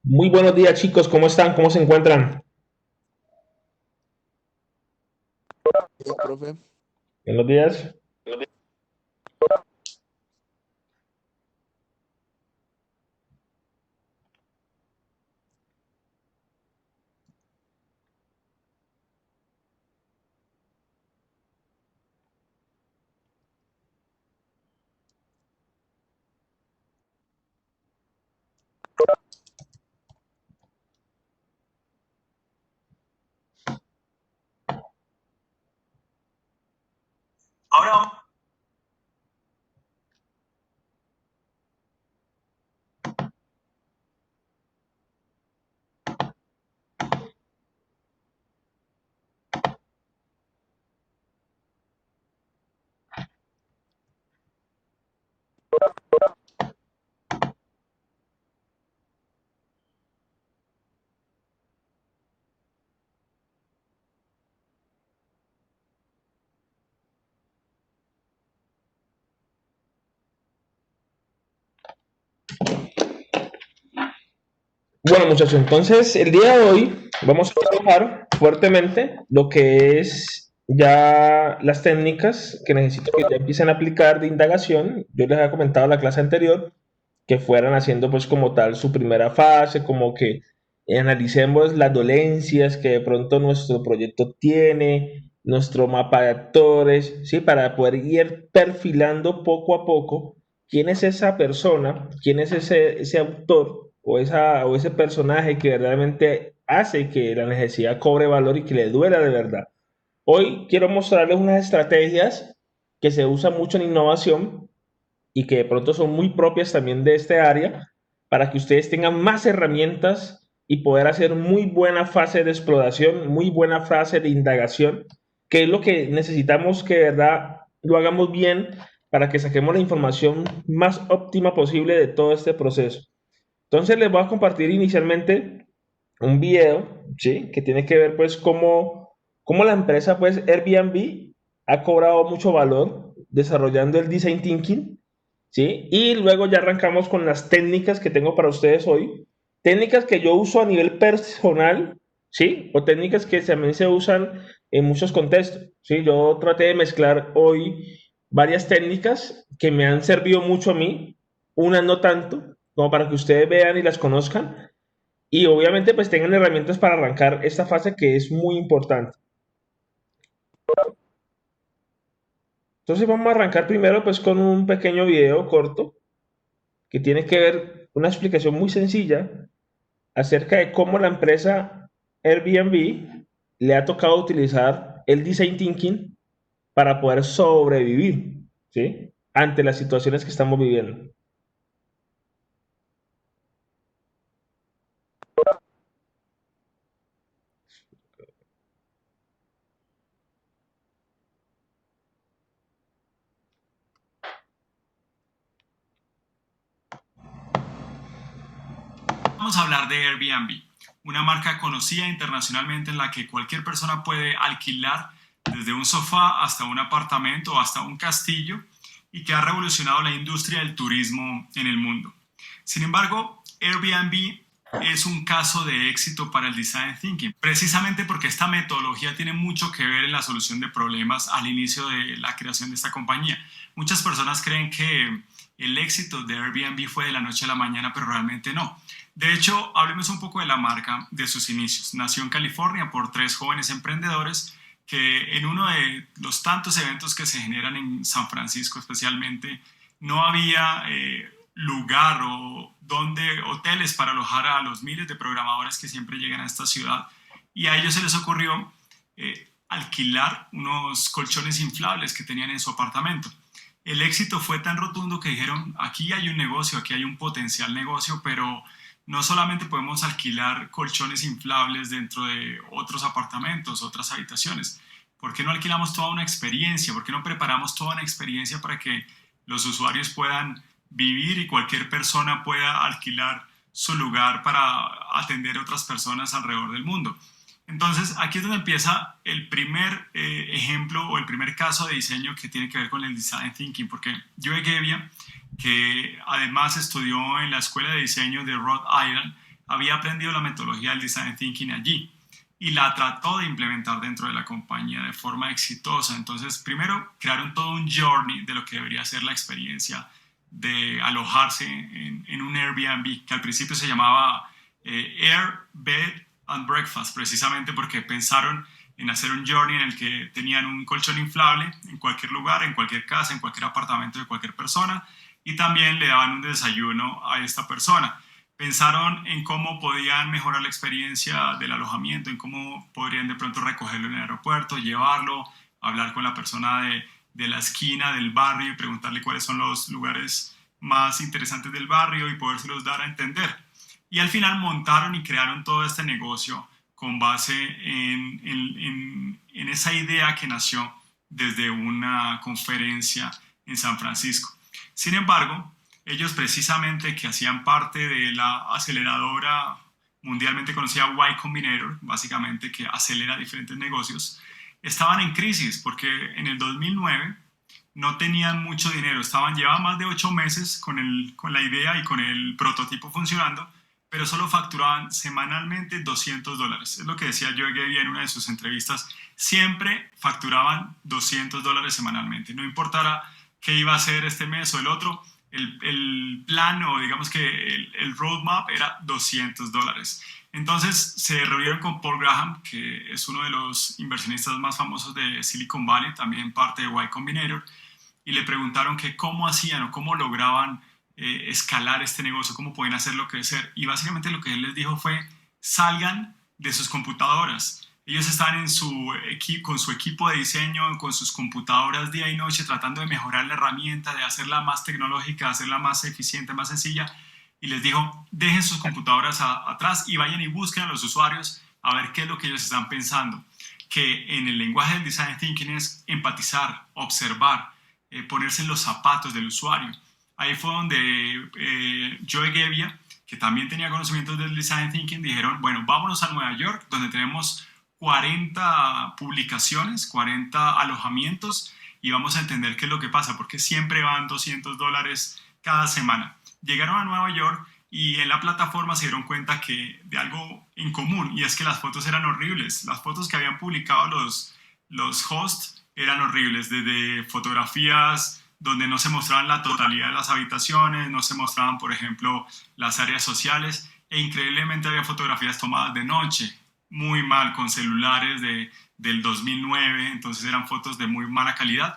Muy buenos días, chicos. ¿Cómo están? ¿Cómo se encuentran? Bien, profe. Buenos días. Ahora, Bueno, muchachos, entonces el día de hoy vamos a trabajar fuertemente lo que es ya las técnicas que necesito que ya empiecen a aplicar de indagación. Yo les había comentado en la clase anterior que fueran haciendo pues como tal su primera fase, como que analicemos las dolencias que de pronto nuestro proyecto tiene, nuestro mapa de actores, ¿sí? Para poder ir perfilando poco a poco quién es esa persona, quién es ese autor o ese personaje que realmente hace que la necesidad cobre valor y que le duela de verdad. Hoy quiero mostrarles unas estrategias que se usan mucho en innovación y que de pronto son muy propias también de este área para que ustedes tengan más herramientas y poder hacer muy buena fase de exploración, muy buena fase de indagación, que es lo que necesitamos que de verdad lo hagamos bien para que saquemos la información más óptima posible de todo este proceso. Entonces les voy a compartir inicialmente un video, ¿sí? Que tiene que ver pues cómo la empresa pues Airbnb ha cobrado mucho valor desarrollando el design thinking, ¿sí? Y luego ya arrancamos con las técnicas que tengo para ustedes hoy, técnicas que yo uso a nivel personal, ¿sí? O técnicas que también se usan en muchos contextos, ¿sí? Yo traté de mezclar hoy varias técnicas que me han servido mucho a mí, unas no tanto, como para que ustedes vean y las conozcan, y obviamente pues tengan herramientas para arrancar esta fase que es muy importante. Entonces vamos a arrancar primero pues con un pequeño video corto que tiene que ver una explicación muy sencilla acerca de cómo la empresa Airbnb le ha tocado utilizar el design thinking para poder sobrevivir, ¿sí? Ante las situaciones que estamos viviendo. vamos a hablar de Airbnb, una marca conocida internacionalmente en la que cualquier persona puede alquilar desde un sofá hasta un apartamento o hasta un castillo y que ha revolucionado la industria del turismo en el mundo. Sin embargo, Airbnb es un caso de éxito para el design thinking, precisamente porque esta metodología tiene mucho que ver en la solución de problemas al inicio de la creación de esta compañía. Muchas personas creen que el éxito de Airbnb fue de la noche a la mañana, pero realmente no. De hecho, hablemos un poco de la marca, de sus inicios. Nació en California por tres jóvenes emprendedores que en uno de los tantos eventos que se generan en San Francisco especialmente, no había lugar o donde hoteles para alojar a los miles de programadores que siempre llegan a esta ciudad. Y a ellos se les ocurrió alquilar unos colchones inflables que tenían en su apartamento. El éxito fue tan rotundo que dijeron, aquí hay un negocio, aquí hay un potencial negocio, pero no solamente podemos alquilar colchones inflables dentro de otros apartamentos, otras habitaciones. ¿Por qué no alquilamos toda una experiencia? ¿Por qué no preparamos toda una experiencia para que los usuarios puedan vivir y cualquier persona pueda alquilar su lugar para atender a otras personas alrededor del mundo? Entonces, aquí es donde empieza el primer ejemplo o el primer caso de diseño que tiene que ver con el design thinking, porque Joe Gebbia, que además estudió en la Escuela de Diseño de Rhode Island, había aprendido la metodología del Design Thinking allí y la trató de implementar dentro de la compañía de forma exitosa. Entonces, primero, crearon todo un journey de lo que debería ser la experiencia de alojarse en un Airbnb, que al principio se llamaba Air, Bed and Breakfast, precisamente porque pensaron en hacer un journey en el que tenían un colchón inflable en cualquier lugar, en cualquier casa, en cualquier apartamento de cualquier persona, y también le daban un desayuno a esta persona. Pensaron en cómo podían mejorar la experiencia del alojamiento, en cómo podrían de pronto recogerlo en el aeropuerto, llevarlo, hablar con la persona de la esquina del barrio y preguntarle cuáles son los lugares más interesantes del barrio y podérselos dar a entender. Y al final montaron y crearon todo este negocio con base en esa idea que nació desde una conferencia en San Francisco. Sin embargo, ellos precisamente que hacían parte de la aceleradora mundialmente conocida Y Combinator, básicamente que acelera diferentes negocios, estaban en crisis porque en el 2009 no tenían mucho dinero, llevaban más de 8 meses con la idea y con el prototipo funcionando, pero solo facturaban semanalmente $200. Es lo que decía Joe Gebbia en una de sus entrevistas, siempre facturaban $200 semanalmente, no importara qué iba a hacer este mes o el otro, el plan o digamos que el roadmap era $200. Entonces se reunieron con Paul Graham, que es uno de los inversionistas más famosos de Silicon Valley, también parte de Y Combinator, y le preguntaron que cómo hacían o cómo lograban escalar este negocio, cómo pueden hacerlo crecer. Y básicamente lo que él les dijo fue, salgan de sus computadoras. Ellos están con su equipo de diseño, con sus computadoras día y noche, tratando de mejorar la herramienta, de hacerla más tecnológica, de hacerla más eficiente, más sencilla. Y les dijo, dejen sus computadoras atrás y vayan y busquen a los usuarios a ver qué es lo que ellos están pensando. Que en el lenguaje del Design Thinking es empatizar, observar, ponerse en los zapatos del usuario. Ahí fue donde Joe Gebbia, que también tenía conocimientos del Design Thinking, dijeron, bueno, vámonos a Nueva York, donde tenemos 40 publicaciones, 40 alojamientos, y vamos a entender qué es lo que pasa, porque siempre van $200 cada semana. Llegaron a Nueva York y en la plataforma se dieron cuenta de algo en común, y es que las fotos eran horribles. Las fotos que habían publicado los hosts eran horribles, desde fotografías donde no se mostraban la totalidad de las habitaciones, no se mostraban, por ejemplo, las áreas sociales, e increíblemente había fotografías tomadas de noche, muy mal, con celulares del 2009, entonces eran fotos de muy mala calidad.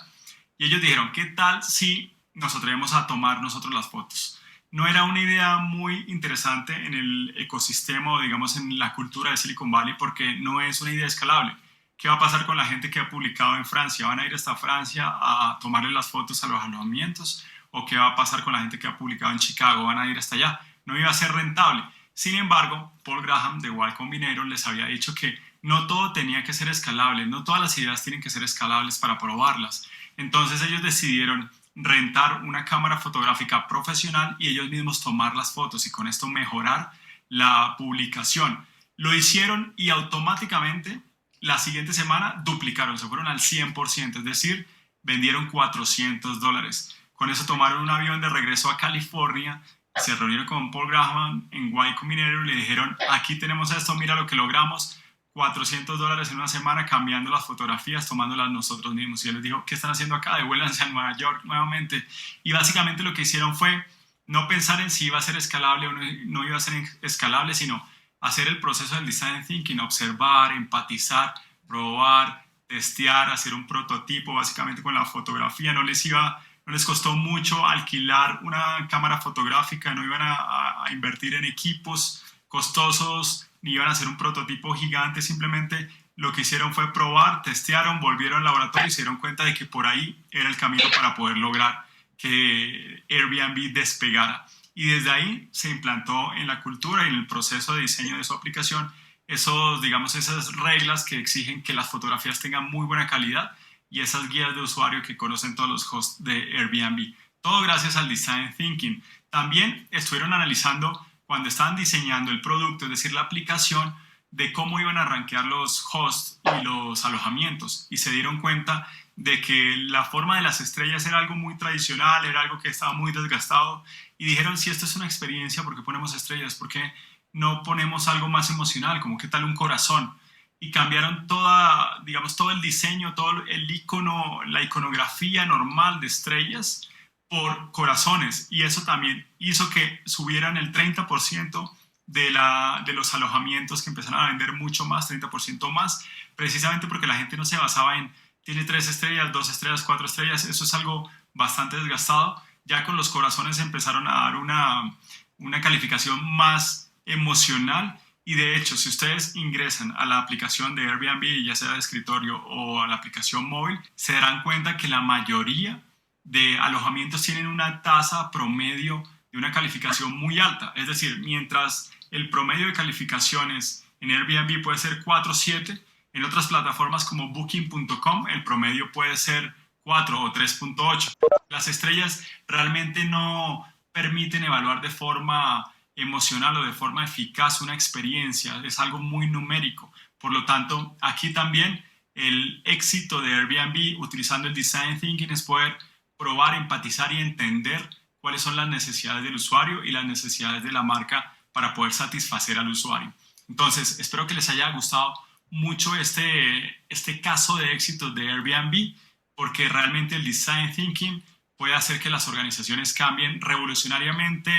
Y ellos dijeron, ¿qué tal si nos atrevemos a tomar nosotros las fotos? No era una idea muy interesante en el ecosistema o digamos en la cultura de Silicon Valley porque no es una idea escalable. ¿Qué va a pasar con la gente que ha publicado en Francia? ¿Van a ir hasta Francia a tomarle las fotos a los alojamientos? ¿O qué va a pasar con la gente que ha publicado en Chicago? ¿Van a ir hasta allá? No iba a ser rentable. Sin embargo, Paul Graham de Y Combinator les había dicho que no todo tenía que ser escalable, no todas las ideas tienen que ser escalables para probarlas. Entonces ellos decidieron rentar una cámara fotográfica profesional y ellos mismos tomar las fotos y con esto mejorar la publicación. Lo hicieron y automáticamente la siguiente semana duplicaron, se fueron al 100%, es decir, vendieron $400. Con eso tomaron un avión de regreso a California, se reunieron con Paul Graham en Y Combinator y le dijeron, aquí tenemos esto, mira lo que logramos, $400 en una semana cambiando las fotografías, tomándolas nosotros mismos. Y él les dijo, ¿qué están haciendo acá? Devuélvanse a Nueva York nuevamente. Y básicamente lo que hicieron fue no pensar en si iba a ser escalable o no iba a ser escalable, sino hacer el proceso del Design Thinking, observar, empatizar, probar, testear, hacer un prototipo básicamente con la fotografía. No les costó mucho alquilar una cámara fotográfica, no iban a invertir en equipos costosos, ni iban a hacer un prototipo gigante, simplemente lo que hicieron fue probar, testearon, volvieron al laboratorio y se dieron cuenta de que por ahí era el camino para poder lograr que Airbnb despegara. Y desde ahí se implantó en la cultura y en el proceso de diseño de su aplicación esas reglas que exigen que las fotografías tengan muy buena calidad y esas guías de usuario que conocen todos los hosts de Airbnb. Todo gracias al Design Thinking. También estuvieron analizando cuando estaban diseñando el producto, es decir, la aplicación, de cómo iban a rankear los hosts y los alojamientos. Y se dieron cuenta de que la forma de las estrellas era algo muy tradicional, era algo que estaba muy desgastado. Y dijeron, si esto es una experiencia, ¿por qué ponemos estrellas? ¿Por qué no ponemos algo más emocional, como qué tal un corazón? Y cambiaron toda, digamos, todo el diseño, todo el icono, la iconografía normal de estrellas por corazones. Y eso también hizo que subieran el 30% de los alojamientos, que empezaron a vender mucho más, 30% más, precisamente porque la gente no se basaba en tiene 3 estrellas, 2 estrellas, 4 estrellas. Eso es algo bastante desgastado. Ya con los corazones empezaron a dar una calificación más emocional. Y de hecho, si ustedes ingresan a la aplicación de Airbnb, ya sea de escritorio o a la aplicación móvil, se darán cuenta que la mayoría de alojamientos tienen una tasa promedio de una calificación muy alta. Es decir, mientras el promedio de calificaciones en Airbnb puede ser 4.7, en otras plataformas como Booking.com el promedio puede ser 4 o 3.8. Las estrellas realmente no permiten evaluar de forma emocional o de forma eficaz una experiencia, es algo muy numérico. Por lo tanto, aquí también el éxito de Airbnb utilizando el Design Thinking es poder probar, empatizar y entender cuáles son las necesidades del usuario y las necesidades de la marca para poder satisfacer al usuario. Entonces, espero que les haya gustado mucho este caso de éxito de Airbnb, porque realmente el Design Thinking puede hacer que las organizaciones cambien revolucionariamente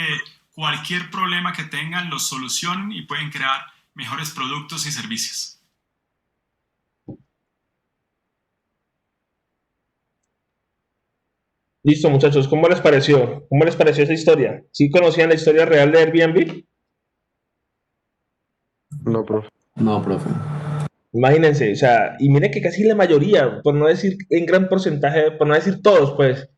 cualquier problema que tengan, lo solucionen y pueden crear mejores productos y servicios. Listo, muchachos, ¿cómo les pareció? ¿Cómo les pareció esa historia? ¿Sí conocían la historia real de Airbnb? No, profe. No, profe. Imagínense, o sea, y miren que casi la mayoría, por no decir en gran porcentaje, por no decir todos, pues,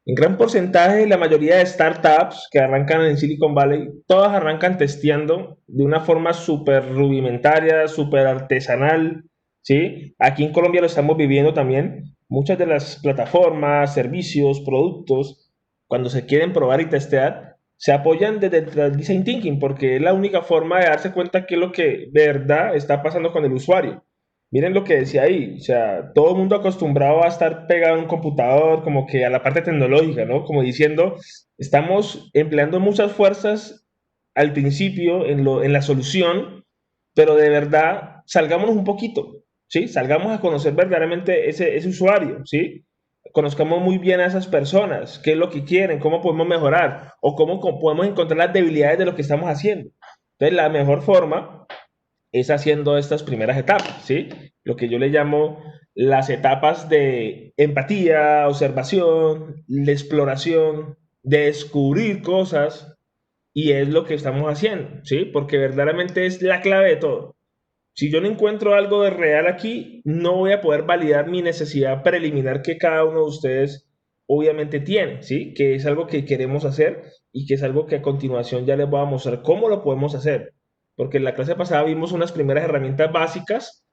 en gran porcentaje, la mayoría de startups que arrancan en Silicon Valley, todas arrancan testeando de una forma súper rudimentaria, súper artesanal, ¿sí? Aquí en Colombia lo estamos viviendo también. Muchas de las plataformas, servicios, productos, cuando se quieren probar y testear, se apoyan desde el design thinking porque es la única forma de darse cuenta qué es lo que de verdad está pasando con el usuario. Miren lo que decía ahí, o sea, todo el mundo acostumbrado a estar pegado a un computador, como que a la parte tecnológica, ¿no? Como diciendo, estamos empleando muchas fuerzas al principio en la solución, pero de verdad salgámonos un poquito, ¿sí? Salgamos a conocer verdaderamente ese usuario, ¿sí? Conozcamos muy bien a esas personas, qué es lo que quieren, cómo podemos mejorar o cómo podemos encontrar las debilidades de lo que estamos haciendo. Entonces, la mejor forma es haciendo estas primeras etapas, ¿sí? Lo que yo le llamo las etapas de empatía, observación, de exploración, de descubrir cosas, y es lo que estamos haciendo, ¿sí? Porque verdaderamente es la clave de todo. Si yo no encuentro algo de real aquí, no voy a poder validar mi necesidad preliminar que cada uno de ustedes obviamente tiene, ¿sí? Que es algo que queremos hacer y que es algo que a continuación ya les voy a mostrar cómo lo podemos hacer. Porque en la clase pasada vimos unas primeras herramientas básicas,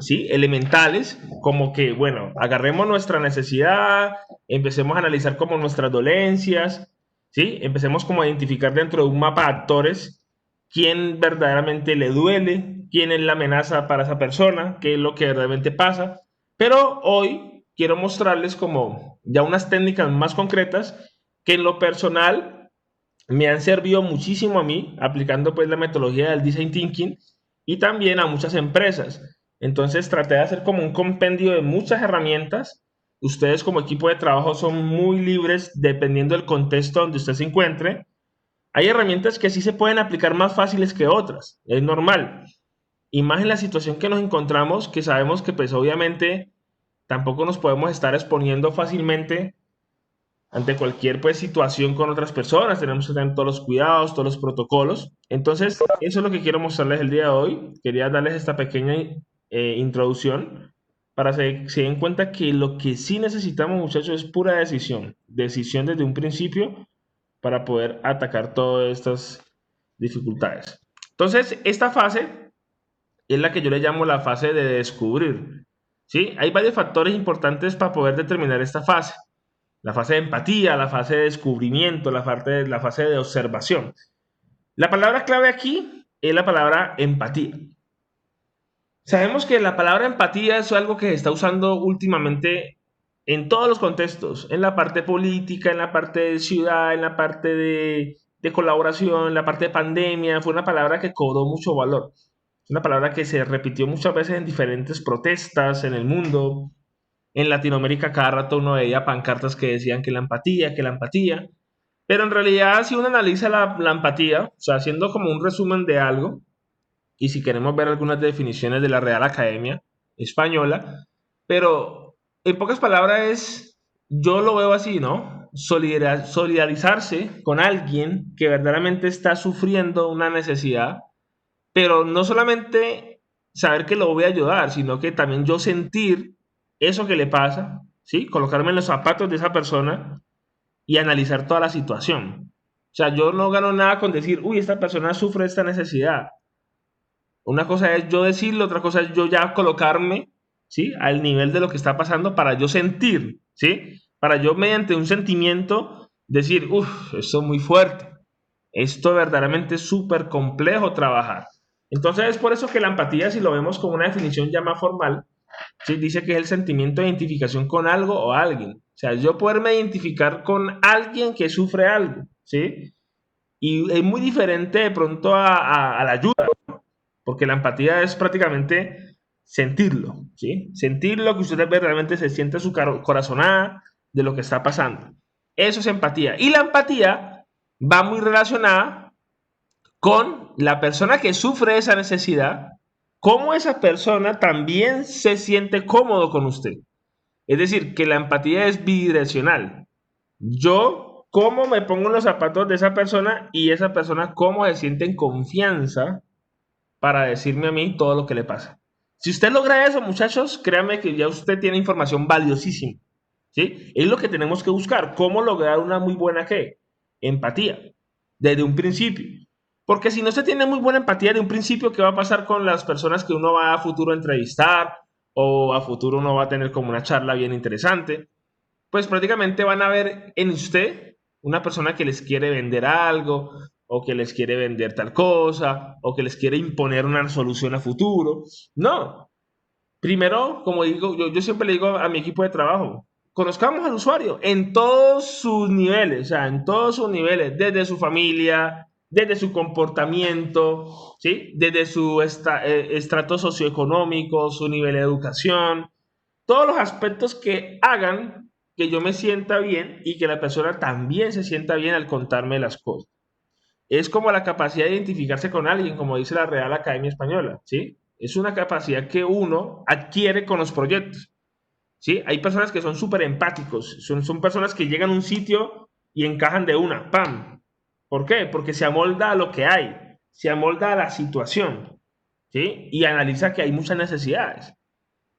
¿sí? Elementales, como que, bueno, agarremos nuestra necesidad, empecemos a analizar como nuestras dolencias, ¿sí? Empecemos como a identificar dentro de un mapa de actores quién verdaderamente le duele, quién es la amenaza para esa persona, qué es lo que realmente pasa. Pero hoy quiero mostrarles como ya unas técnicas más concretas que en lo personal me han servido muchísimo a mí, aplicando pues la metodología del Design Thinking y también a muchas empresas. Entonces traté de hacer como un compendio de muchas herramientas. Ustedes como equipo de trabajo son muy libres dependiendo del contexto donde usted se encuentre. Hay herramientas que sí se pueden aplicar más fáciles que otras, es normal. Y más en la situación que nos encontramos, que sabemos que pues obviamente tampoco nos podemos estar exponiendo fácilmente ante cualquier pues situación con otras personas, tenemos que tener todos los cuidados, todos los protocolos. Entonces, eso es lo que quiero mostrarles el día de hoy. Quería darles esta pequeña introducción para que se den cuenta que lo que sí necesitamos, muchachos, es pura decisión. Decisión desde un principio para poder atacar todas estas dificultades. Entonces, esta fase es la que yo le llamo la fase de descubrir. ¿Sí? Hay varios factores importantes para poder determinar esta fase. La fase de empatía, la fase de descubrimiento, la fase de observación. La palabra clave aquí es la palabra empatía. Sabemos que la palabra empatía es algo que se está usando últimamente en todos los contextos, en la parte política, en la parte de ciudad, en la parte de colaboración, la parte de pandemia, fue una palabra que cobró mucho valor. Una palabra que se repitió muchas veces en diferentes protestas en el mundo. En Latinoamérica cada rato uno veía pancartas que decían que la empatía. Pero en realidad si uno analiza la empatía, o sea, haciendo como un resumen de algo, y si queremos ver algunas definiciones de la Real Academia Española, pero en pocas palabras yo lo veo así, ¿no? Solidarizarse con alguien que verdaderamente está sufriendo una necesidad, pero no solamente saber que lo voy a ayudar, sino que también yo sentir eso que le pasa, ¿sí? Colocarme en los zapatos de esa persona y analizar toda la situación. O sea, yo no gano nada con decir, uy, esta persona sufre esta necesidad. Una cosa es yo decirlo, otra cosa es yo ya colocarme, ¿sí? Al nivel de lo que está pasando para yo sentir, ¿sí? Para yo mediante un sentimiento decir, uff, esto es muy fuerte. Esto verdaderamente es súper complejo trabajar. Entonces es por eso que la empatía, si lo vemos como una definición ya más formal, ¿sí? Dice que es el sentimiento de identificación con algo o alguien. O sea, yo poderme identificar con alguien que sufre algo, ¿sí? Y es muy diferente de pronto a la ayuda, porque la empatía es prácticamente sentirlo, ¿sí? Sentirlo, que usted verdaderamente se siente su corazonada de lo que está pasando. Eso es empatía. Y la empatía va muy relacionada con la persona que sufre esa necesidad, cómo esa persona también se siente cómodo con usted. Es decir, que la empatía es bidireccional. Yo, cómo me pongo en los zapatos de esa persona y esa persona, cómo se siente en confianza para decirme a mí todo lo que le pasa. Si usted logra eso, muchachos, créanme que ya usted tiene información valiosísima. ¿Sí? Es lo que tenemos que buscar. ¿Cómo lograr una muy buena qué? Empatía. Desde un principio. Porque si no se tiene muy buena empatía de un principio, ¿qué va a pasar con las personas que uno va a futuro a entrevistar? O a futuro uno va a tener como una charla bien interesante. Pues prácticamente van a ver en usted una persona que les quiere vender algo, o que les quiere vender tal cosa, o que les quiere imponer una solución a futuro. No. Primero, como digo, yo siempre le digo a mi equipo de trabajo, conozcamos al usuario en todos sus niveles, o sea, en todos sus niveles, desde su familia, desde su comportamiento, ¿sí? Desde su estrato socioeconómico, su nivel de educación, todos los aspectos que hagan que yo me sienta bien y que la persona también se sienta bien al contarme las cosas. Es como la capacidad de identificarse con alguien, como dice la Real Academia Española, ¿sí? Es una capacidad que uno adquiere con los proyectos, ¿sí? Hay personas que son súper empáticos, son personas que llegan a un sitio y encajan de una, ¡pam! ¿Por qué? Porque se amolda a lo que hay, se amolda a la situación, ¿sí? Y analiza que hay muchas necesidades,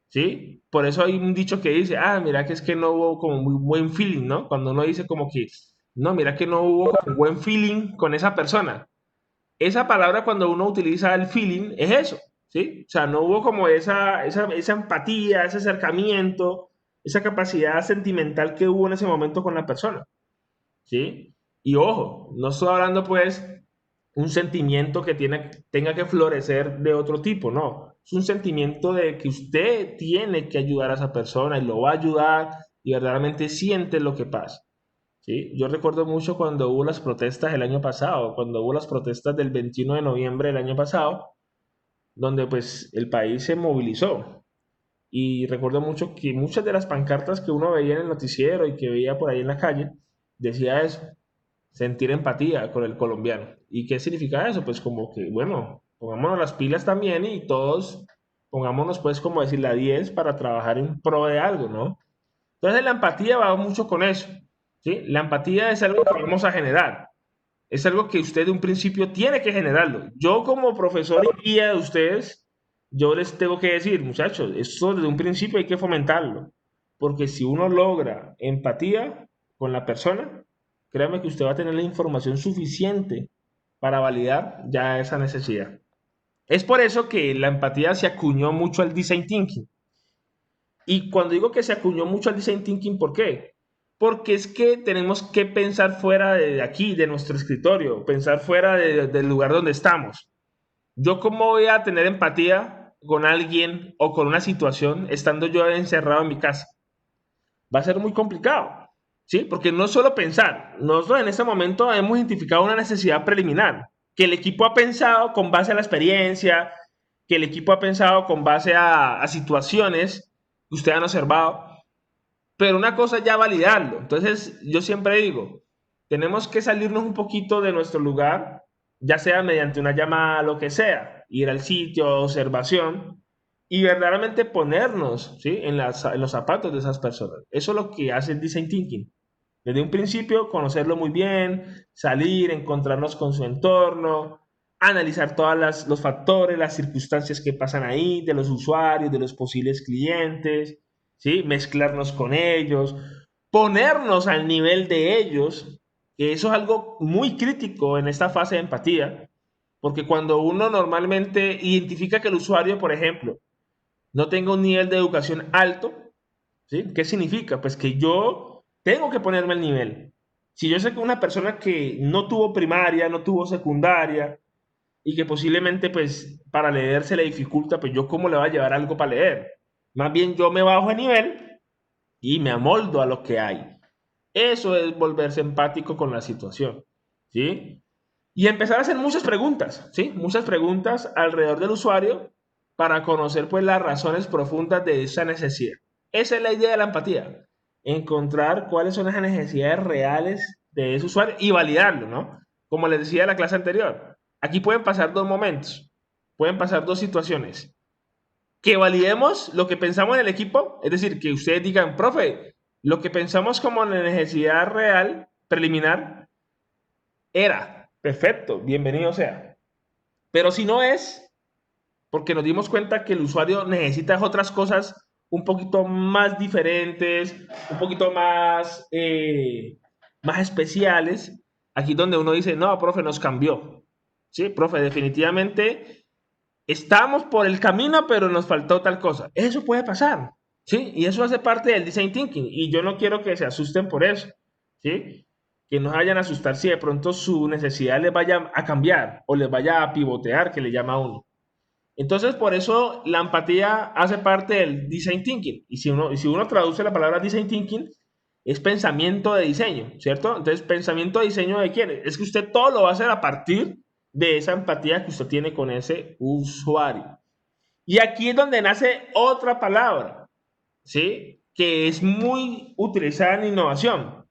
¿sí? Por eso hay un dicho que dice, mira que es que no hubo como muy buen feeling, ¿no? Cuando uno dice como que, no, mira que no hubo como buen feeling con esa persona. Esa palabra cuando uno utiliza el feeling es eso, ¿sí? O sea, no hubo como esa empatía, ese acercamiento, esa capacidad sentimental que hubo en ese momento con la persona, ¿sí? Y ojo, no estoy hablando pues un sentimiento que tenga que florecer de otro tipo, no. Es un sentimiento de que usted tiene que ayudar a esa persona y lo va a ayudar y verdaderamente siente lo que pasa. ¿Sí? Yo recuerdo mucho cuando hubo las protestas el año pasado, cuando hubo las protestas del 21 de noviembre del año pasado, donde pues el país se movilizó. Y recuerdo mucho que muchas de las pancartas que uno veía en el noticiero y que veía por ahí en la calle, decía eso, sentir empatía con el colombiano. ¿Y qué significa eso? Pues como que, bueno, pongámonos las pilas también y todos pongámonos pues como decir la 10 para trabajar en pro de algo, ¿no? Entonces la empatía va mucho con eso, ¿sí? La empatía es algo que vamos a generar, es algo que usted de un principio tiene que generarlo. Yo como profesor y guía de ustedes, yo les tengo que decir, muchachos, esto desde un principio hay que fomentarlo, porque si uno logra empatía con la persona, créame que usted va a tener la información suficiente para validar ya esa necesidad. Es por eso que la empatía se acuñó mucho al design thinking. Y cuando digo que se acuñó mucho al design thinking, ¿por qué? Porque es que tenemos que pensar fuera de aquí, de nuestro escritorio, pensar fuera del lugar donde estamos. ¿Yo cómo voy a tener empatía con alguien o con una situación estando yo encerrado en mi casa? Va a ser muy complicado. ¿sí? Porque no es solo pensar. Nosotros en este momento hemos identificado una necesidad preliminar, que el equipo ha pensado con base a la experiencia, que el equipo ha pensado con base a situaciones que ustedes han observado, pero una cosa es ya validarlo. Entonces, yo siempre digo, tenemos que salirnos un poquito de nuestro lugar, ya sea mediante una llamada, lo que sea, ir al sitio, observación, y verdaderamente ponernos, ¿sí?, en los zapatos de esas personas. Eso es lo que hace el design thinking. Desde un principio, conocerlo muy bien, salir, encontrarnos con su entorno, analizar todos los factores, las circunstancias que pasan ahí, de los usuarios, de los posibles clientes, ¿sí? Mezclarnos con ellos, ponernos al nivel de ellos, que eso es algo muy crítico en esta fase de empatía, porque cuando uno normalmente identifica que el usuario, por ejemplo, no tenga un nivel de educación alto, ¿sí? ¿Qué significa? Pues que yo tengo que ponerme al nivel. Si yo sé que una persona que no tuvo primaria, no tuvo secundaria y que posiblemente pues para leer se le dificulta, pues yo cómo le voy a llevar algo para leer. Más bien yo me bajo de nivel y me amoldo a lo que hay. Eso es volverse empático con la situación, ¿sí? Y empezar a hacer muchas preguntas, ¿sí? Muchas preguntas alrededor del usuario para conocer pues las razones profundas de esa necesidad. Esa es la idea de la empatía, encontrar cuáles son las necesidades reales de ese usuario y validarlo, ¿no? Como les decía en la clase anterior, aquí pueden pasar dos momentos, pueden pasar dos situaciones. Que validemos lo que pensamos en el equipo, es decir, que ustedes digan, profe, lo que pensamos como la necesidad real, preliminar, era perfecto, bienvenido sea. Pero si no es, porque nos dimos cuenta que el usuario necesita otras cosas un poquito más diferentes, un poquito más especiales, aquí donde uno dice, no, profe, nos cambió. Sí, profe, definitivamente estamos por el camino, pero nos faltó tal cosa. Eso puede pasar, ¿sí? Y eso hace parte del design thinking. Y yo no quiero que se asusten por eso, ¿sí? Que no vayan a asustar si de pronto su necesidad les vaya a cambiar o les vaya a pivotear, que le llama a uno. Entonces, por eso la empatía hace parte del design thinking. Y si uno traduce la palabra design thinking, es pensamiento de diseño, ¿cierto? Entonces, pensamiento de diseño de quién? Es que usted todo lo va a hacer a partir de esa empatía que usted tiene con ese usuario. Y aquí es donde nace otra palabra, ¿sí? Que es muy utilizada en innovación.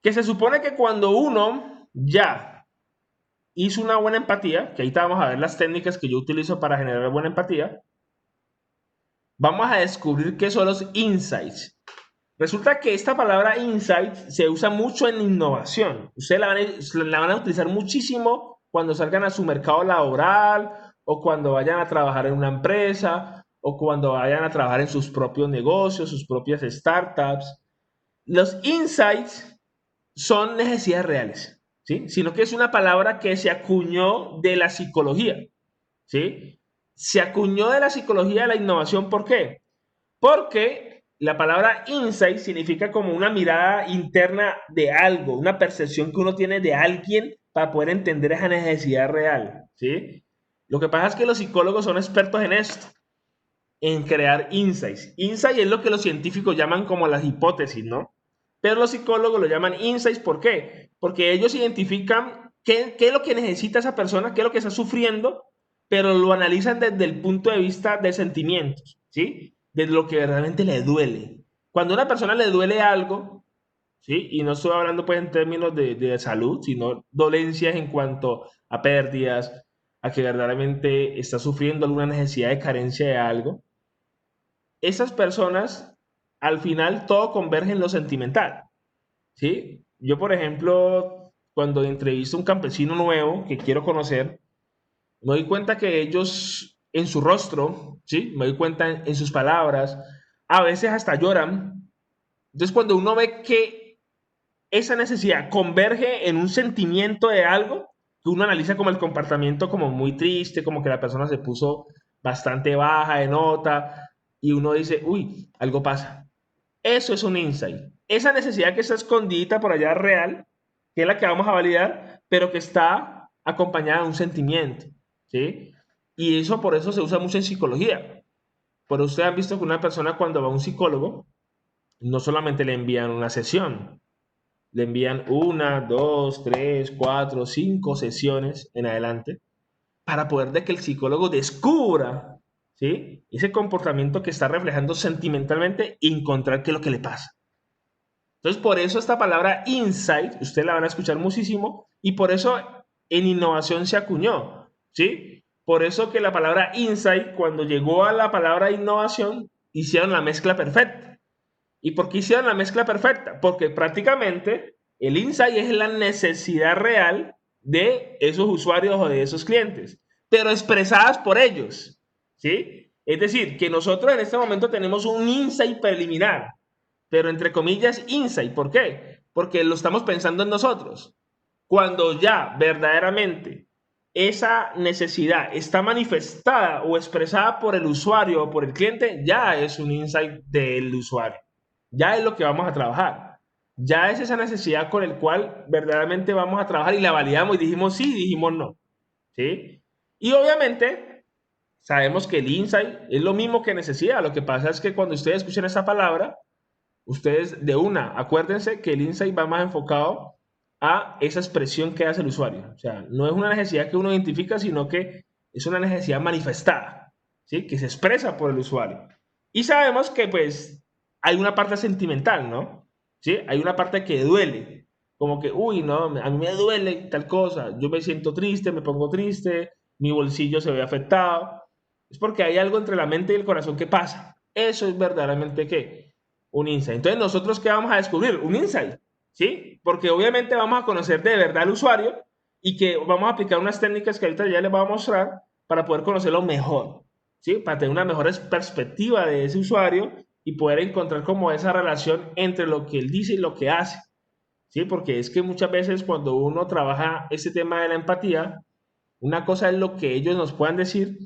Que se supone que cuando uno ya hizo una buena empatía, que ahorita vamos a ver las técnicas que yo utilizo para generar buena empatía, vamos a descubrir qué son los insights. Resulta que esta palabra insight se usa mucho en innovación. Ustedes la van a utilizar muchísimo cuando salgan a su mercado laboral o cuando vayan a trabajar en una empresa o cuando vayan a trabajar en sus propios negocios, sus propias startups. Los insights son necesidades reales, ¿sí? Sino que es una palabra que se acuñó de la psicología, ¿sí? Se acuñó de la psicología de la innovación, ¿por qué? Porque la palabra insight significa como una mirada interna de algo, una percepción que uno tiene de alguien para poder entender esa necesidad real, ¿sí? Lo que pasa es que los psicólogos son expertos en esto, en crear insights. Insight es lo que los científicos llaman como las hipótesis, ¿no? Pero los psicólogos lo llaman insights, ¿por qué? Porque ellos identifican qué es lo que necesita esa persona, qué es lo que está sufriendo, pero lo analizan desde el punto de vista de sentimientos, ¿sí? De lo que realmente le duele. Cuando a una persona le duele algo, ¿sí? Y no estoy hablando pues en términos de salud, sino dolencias en cuanto a pérdidas, a que verdaderamente está sufriendo alguna necesidad de carencia de algo, esas personas, al final todo converge en lo sentimental, ¿sí? Yo, por ejemplo, cuando entrevisto a un campesino nuevo que quiero conocer, me doy cuenta que ellos en su rostro, ¿sí? Me doy cuenta en sus palabras, a veces hasta lloran. Entonces, cuando uno ve que esa necesidad converge en un sentimiento de algo, que uno analiza como el comportamiento como muy triste, como que la persona se puso bastante baja de nota, y uno dice, uy, algo pasa. Eso es un insight. Esa necesidad que está escondida por allá real, que es la que vamos a validar, pero que está acompañada de un sentimiento, ¿sí? Y eso por eso se usa mucho en psicología. Pero ustedes han visto que una persona cuando va a un psicólogo, no solamente le envían una sesión, le envían 1, 2, 3, 4, 5 sesiones en adelante para poder de que el psicólogo descubra, ¿sí?, ese comportamiento que está reflejando sentimentalmente y encontrar qué es lo que le pasa. Entonces, por eso esta palabra insight, ustedes la van a escuchar muchísimo, y por eso en innovación se acuñó, ¿sí? Por eso que la palabra insight, cuando llegó a la palabra innovación, hicieron la mezcla perfecta. ¿Y por qué hicieron la mezcla perfecta? Porque prácticamente el insight es la necesidad real de esos usuarios o de esos clientes, pero expresadas por ellos, ¿sí? Es decir, que nosotros en este momento tenemos un insight preliminar, pero entre comillas insight. ¿Por qué? Porque lo estamos pensando en nosotros. Cuando ya verdaderamente esa necesidad está manifestada o expresada por el usuario o por el cliente, ya es un insight del usuario. Ya es lo que vamos a trabajar. Ya es esa necesidad con el cual verdaderamente vamos a trabajar y la validamos y dijimos sí, dijimos no. ¿Sí? Y obviamente sabemos que el insight es lo mismo que necesidad. Lo que pasa es que cuando ustedes escuchen esa palabra, ustedes de una, acuérdense que el insight va más enfocado a esa expresión que hace el usuario. O sea, no es una necesidad que uno identifica, sino que es una necesidad manifestada, ¿sí?, que se expresa por el usuario. Y sabemos que pues hay una parte sentimental, ¿no? ¿Sí? Hay una parte que duele, como que, uy, no, a mí me duele tal cosa, yo me siento triste, me pongo triste, mi bolsillo se ve afectado. Es porque hay algo entre la mente y el corazón que pasa. Eso es verdaderamente ¿qué? Un insight. Entonces, ¿nosotros qué vamos a descubrir? Un insight, ¿sí? Porque obviamente vamos a conocer de verdad al usuario y que vamos a aplicar unas técnicas que ahorita ya les voy a mostrar para poder conocerlo mejor, ¿sí? Para tener una mejor perspectiva de ese usuario y poder encontrar como esa relación entre lo que él dice y lo que hace, ¿sí? Porque es que muchas veces cuando uno trabaja este tema de la empatía, una cosa es lo que ellos nos puedan decir,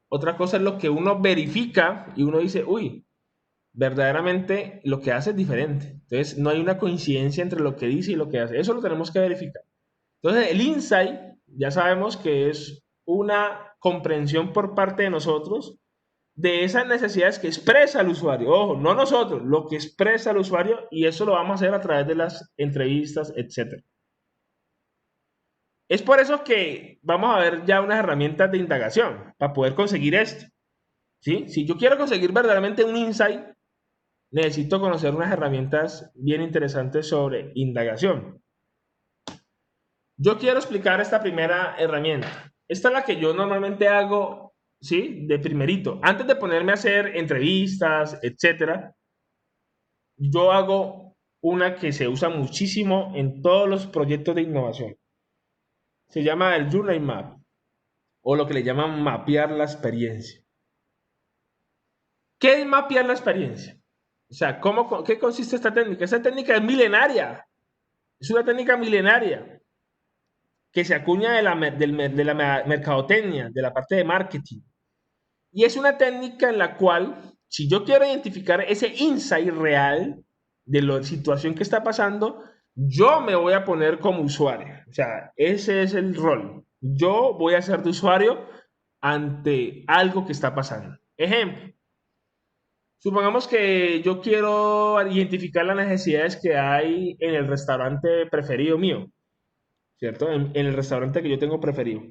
otra cosa es lo que uno verifica y uno dice, uy, verdaderamente lo que hace es diferente. Entonces, no hay una coincidencia entre lo que dice y lo que hace. Eso lo tenemos que verificar. Entonces, el insight, ya sabemos que es una comprensión por parte de nosotros de esas necesidades que expresa el usuario. Ojo, no nosotros, lo que expresa el usuario, y eso lo vamos a hacer a través de las entrevistas, etcétera. Es por eso que vamos a ver ya unas herramientas de indagación para poder conseguir esto, ¿sí? Si yo quiero conseguir verdaderamente un insight, necesito conocer unas herramientas bien interesantes sobre indagación. Yo quiero explicar esta primera herramienta. Esta es la que yo normalmente hago, ¿sí?, de primerito. Antes de ponerme a hacer entrevistas, etcétera, yo hago una que se usa muchísimo en todos los proyectos de innovación. Se llama el Journey Map, o lo que le llaman mapear la experiencia. ¿Qué es mapear la experiencia? O sea, ¿qué consiste esta técnica? Esta técnica es milenaria. Es una técnica milenaria que se acuña de la mercadotecnia, de la parte de marketing. Y es una técnica en la cual, si yo quiero identificar ese insight real de la situación que está pasando, yo me voy a poner como usuario. O sea, ese es el rol. Yo voy a ser de usuario ante algo que está pasando. Ejemplo, supongamos que yo quiero identificar las necesidades que hay en el restaurante preferido mío, ¿cierto? En el restaurante que yo tengo preferido.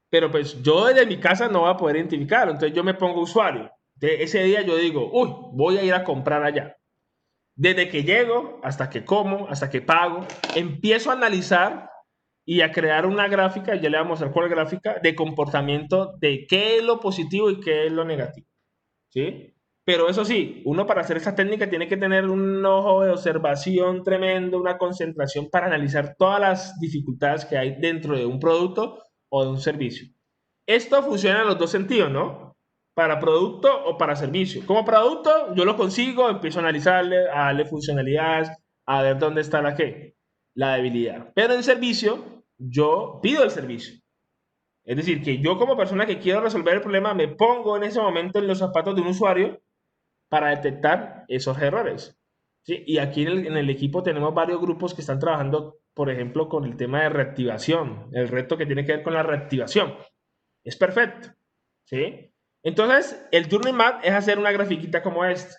Pero pues yo desde mi casa no voy a poder identificarlo, entonces yo me pongo usuario. De ese día yo digo, uy, voy a ir a comprar allá. Desde que llego, hasta que como, hasta que pago, empiezo a analizar y a crear una gráfica, ya le vamos a mostrar cuál gráfica, de comportamiento de qué es lo positivo y qué es lo negativo, ¿sí? Pero eso sí, uno para hacer esta técnica tiene que tener un ojo de observación tremendo, una concentración para analizar todas las dificultades que hay dentro de un producto o de un servicio. Esto funciona en los dos sentidos, ¿no? Para producto o para servicio. Como producto, yo lo consigo, empiezo a analizarle, a darle funcionalidades, a ver dónde está la debilidad. Pero en servicio, yo pido el servicio. Es decir, que yo como persona que quiero resolver el problema, me pongo en ese momento en los zapatos de un usuario para detectar esos errores. ¿Sí? Y aquí en el equipo tenemos varios grupos que están trabajando, por ejemplo, con el tema de reactivación, el reto que tiene que ver con la reactivación. Es perfecto, ¿sí? Entonces, el Journey Map es hacer una grafiquita como esta,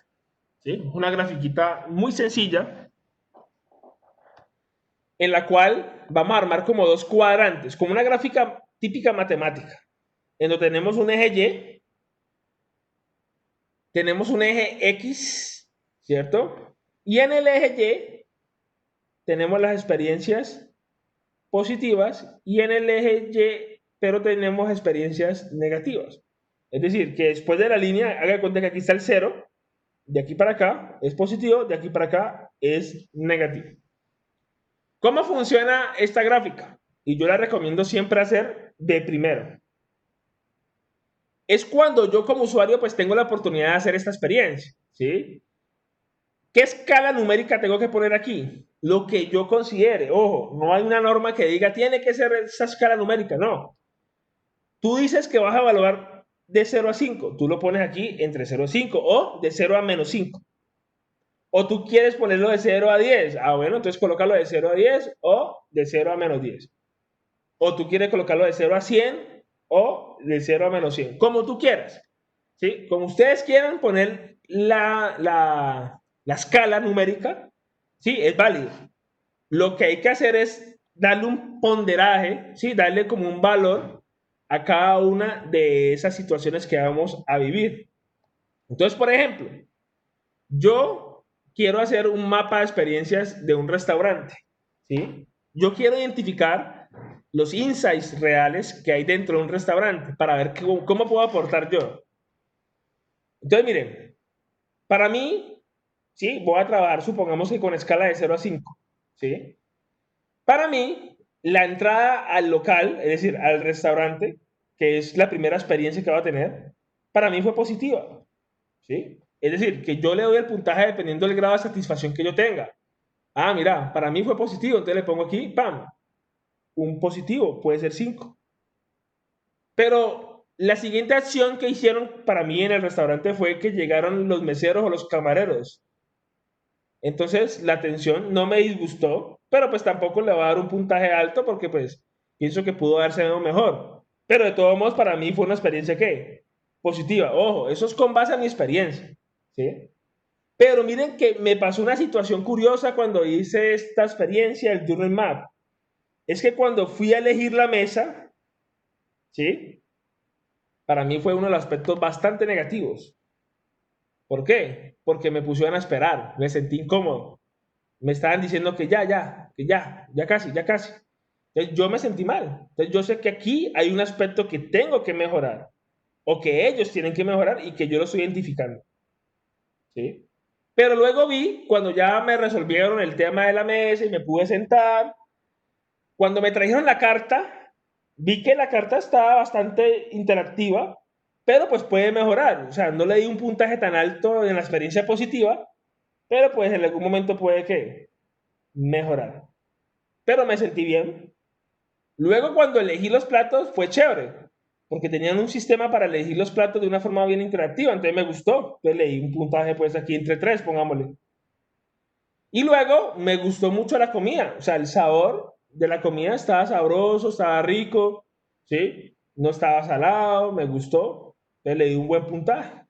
¿sí? Una grafiquita muy sencilla en la cual vamos a armar como dos cuadrantes, como una gráfica típica matemática, en donde tenemos un eje Y, tenemos un eje X, ¿cierto? Y en el eje Y tenemos las experiencias positivas y en el eje Y, pero tenemos experiencias negativas. Es decir, que después de la línea, haga de cuenta que aquí está el cero, de aquí para acá es positivo, de aquí para acá es negativo. ¿Cómo funciona esta gráfica? Y yo la recomiendo siempre hacer de primero. Es cuando yo como usuario pues tengo la oportunidad de hacer esta experiencia, ¿sí? ¿Qué escala numérica tengo que poner aquí? Lo que yo considere. Ojo, no hay una norma que diga tiene que ser esa escala numérica, no. Tú dices que vas a evaluar de 0 a 5, tú lo pones aquí entre 0 y 5 o de 0 a menos 5. O tú quieres ponerlo de 0 a 10. Ah, bueno, entonces colócalo de 0 a 10 o de 0 a menos 10. O tú quieres colocarlo de 0 a 100 o de 0 a menos 100. Como tú quieras. ¿Sí? Como ustedes quieran poner la escala numérica, sí, es válido. Lo que hay que hacer es darle un ponderaje, ¿sí? Darle como un valor a cada una de esas situaciones que vamos a vivir. Entonces, por ejemplo, yo quiero hacer un mapa de experiencias de un restaurante, ¿sí? Yo quiero identificar los insights reales que hay dentro de un restaurante para ver cómo puedo aportar yo. Entonces, miren, para mí, ¿sí? Voy a trabajar, supongamos que con escala de 0 a 5, ¿sí? Para mí, la entrada al local, es decir, al restaurante, que es la primera experiencia que va a tener, para mí fue positiva, ¿sí? Es decir, que yo le doy el puntaje dependiendo del grado de satisfacción que yo tenga. Ah, mira, para mí fue positivo, entonces le pongo aquí, ¡pam! Un positivo, puede ser 5. Pero la siguiente acción que hicieron para mí en el restaurante fue que llegaron los meseros o los camareros. Entonces la atención no me disgustó, pero pues tampoco le va a dar un puntaje alto porque pues pienso que pudo haberse sido mejor. Pero de todos modos para mí fue una experiencia que positiva. Ojo, eso es con base a mi experiencia, ¿sí? Pero miren que me pasó una situación curiosa cuando hice esta experiencia, el Journal Map. Es que cuando fui a elegir la mesa, ¿sí? Para mí fue uno de los aspectos bastante negativos. ¿Por qué? Porque me pusieron a esperar, me sentí incómodo. Me estaban diciendo que ya casi, ya casi. Entonces yo me sentí mal. Entonces yo sé que aquí hay un aspecto que tengo que mejorar o que ellos tienen que mejorar y que yo lo estoy identificando. ¿Sí? Pero luego vi, cuando ya me resolvieron el tema de la mesa y me pude sentar, cuando me trajeron la carta, vi que la carta estaba bastante interactiva, pero pues puede mejorar. O sea, no le di un puntaje tan alto en la experiencia positiva, pero pues en algún momento puede que mejorar. Pero me sentí bien. Luego cuando elegí los platos fue chévere, porque tenían un sistema para elegir los platos de una forma bien interactiva, entonces me gustó. Entonces leí un puntaje pues aquí entre 3, pongámosle. Y luego me gustó mucho la comida, o sea, el sabor de la comida estaba sabroso, estaba rico, ¿sí? No estaba salado, me gustó, entonces le di un buen puntaje.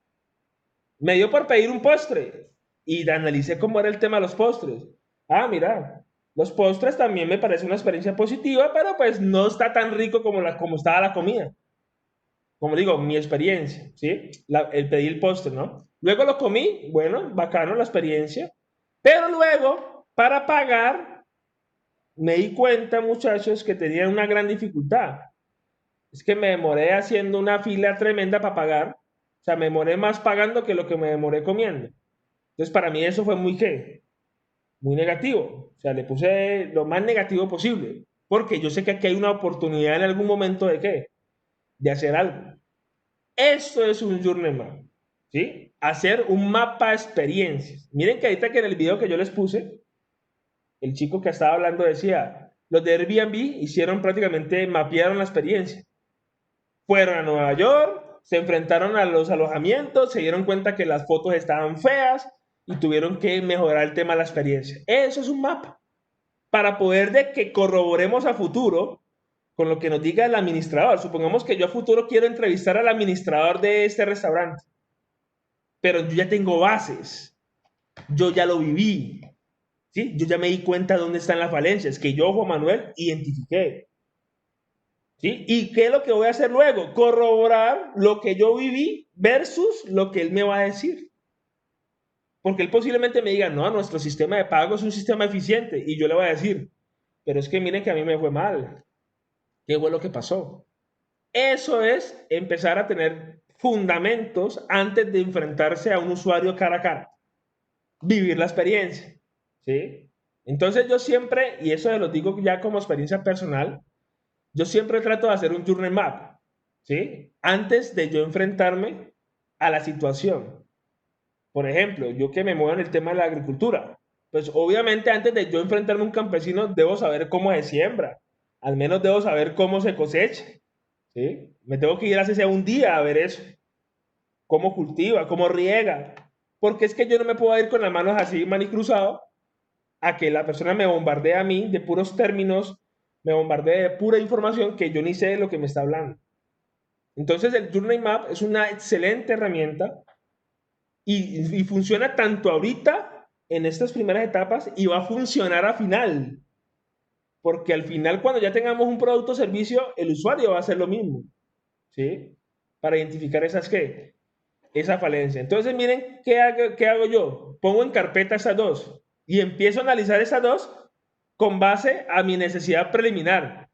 Me dio por pedir un postre y analicé cómo era el tema de los postres. Ah, mira, los postres también me parece una experiencia positiva, pero pues no está tan rico como estaba la comida. Como digo, mi experiencia, ¿sí? El pedir el postre, ¿no? Luego lo comí, bueno, bacano la experiencia, pero luego, para pagar, me di cuenta, muchachos, que tenía una gran dificultad. Es que me demoré haciendo una fila tremenda para pagar. O sea, me demoré más pagando que lo que me demoré comiendo. Entonces, para mí eso fue muy, ¿qué? Muy negativo. O sea, le puse lo más negativo posible. Porque yo sé que aquí hay una oportunidad en algún momento de ¿qué? De hacer algo. Esto es un journey map. ¿Sí? Hacer un mapa de experiencias. Miren que ahorita que en el video que yo les puse, el chico que estaba hablando decía, los de Airbnb hicieron prácticamente, mapearon la experiencia. Fueron a Nueva York, se enfrentaron a los alojamientos, se dieron cuenta que las fotos estaban feas y tuvieron que mejorar el tema de la experiencia. Eso es un mapa. Para poder de que corroboremos a futuro con lo que nos diga el administrador. Supongamos que yo a futuro quiero entrevistar al administrador de este restaurante, pero yo ya tengo bases. yo ya lo viví, ¿sí? Yo ya me di cuenta dónde están las falencias, que yo, Juan Manuel, identifiqué, ¿sí? ¿Y qué es lo que voy a hacer luego? Corroborar lo que yo viví versus lo que él me va a decir. Porque él posiblemente me diga, no, nuestro sistema de pago es un sistema eficiente. Y yo le voy a decir, pero es que miren que a mí me fue mal. ¿Qué fue lo que pasó? Eso es empezar a tener fundamentos antes de enfrentarse a un usuario cara a cara. Vivir la experiencia, ¿sí? Entonces yo siempre, y eso se lo digo ya como experiencia personal, yo siempre trato de hacer un journey map, ¿sí? Antes de yo enfrentarme a la situación. Por ejemplo, yo que me muevo en el tema de la agricultura, pues obviamente antes de yo enfrentarme a un campesino debo saber cómo se siembra, al menos debo saber cómo se cosecha, ¿sí? Me tengo que ir así sea un día a ver eso, cómo cultiva, cómo riega, porque es que yo no me puedo ir con las manos así manicruzado a que la persona me bombardee a mí de puros términos, me bombardee de pura información que yo ni sé de lo que me está hablando. Entonces el Journey Map es una excelente herramienta y funciona tanto ahorita en estas primeras etapas y va a funcionar a final. Porque al final cuando ya tengamos un producto o servicio, el usuario va a hacer lo mismo. ¿Sí? Para identificar esas qué, esa falencia. Entonces miren qué hago yo. Pongo en carpeta esas dos y empiezo a analizar esas dos con base a mi necesidad preliminar.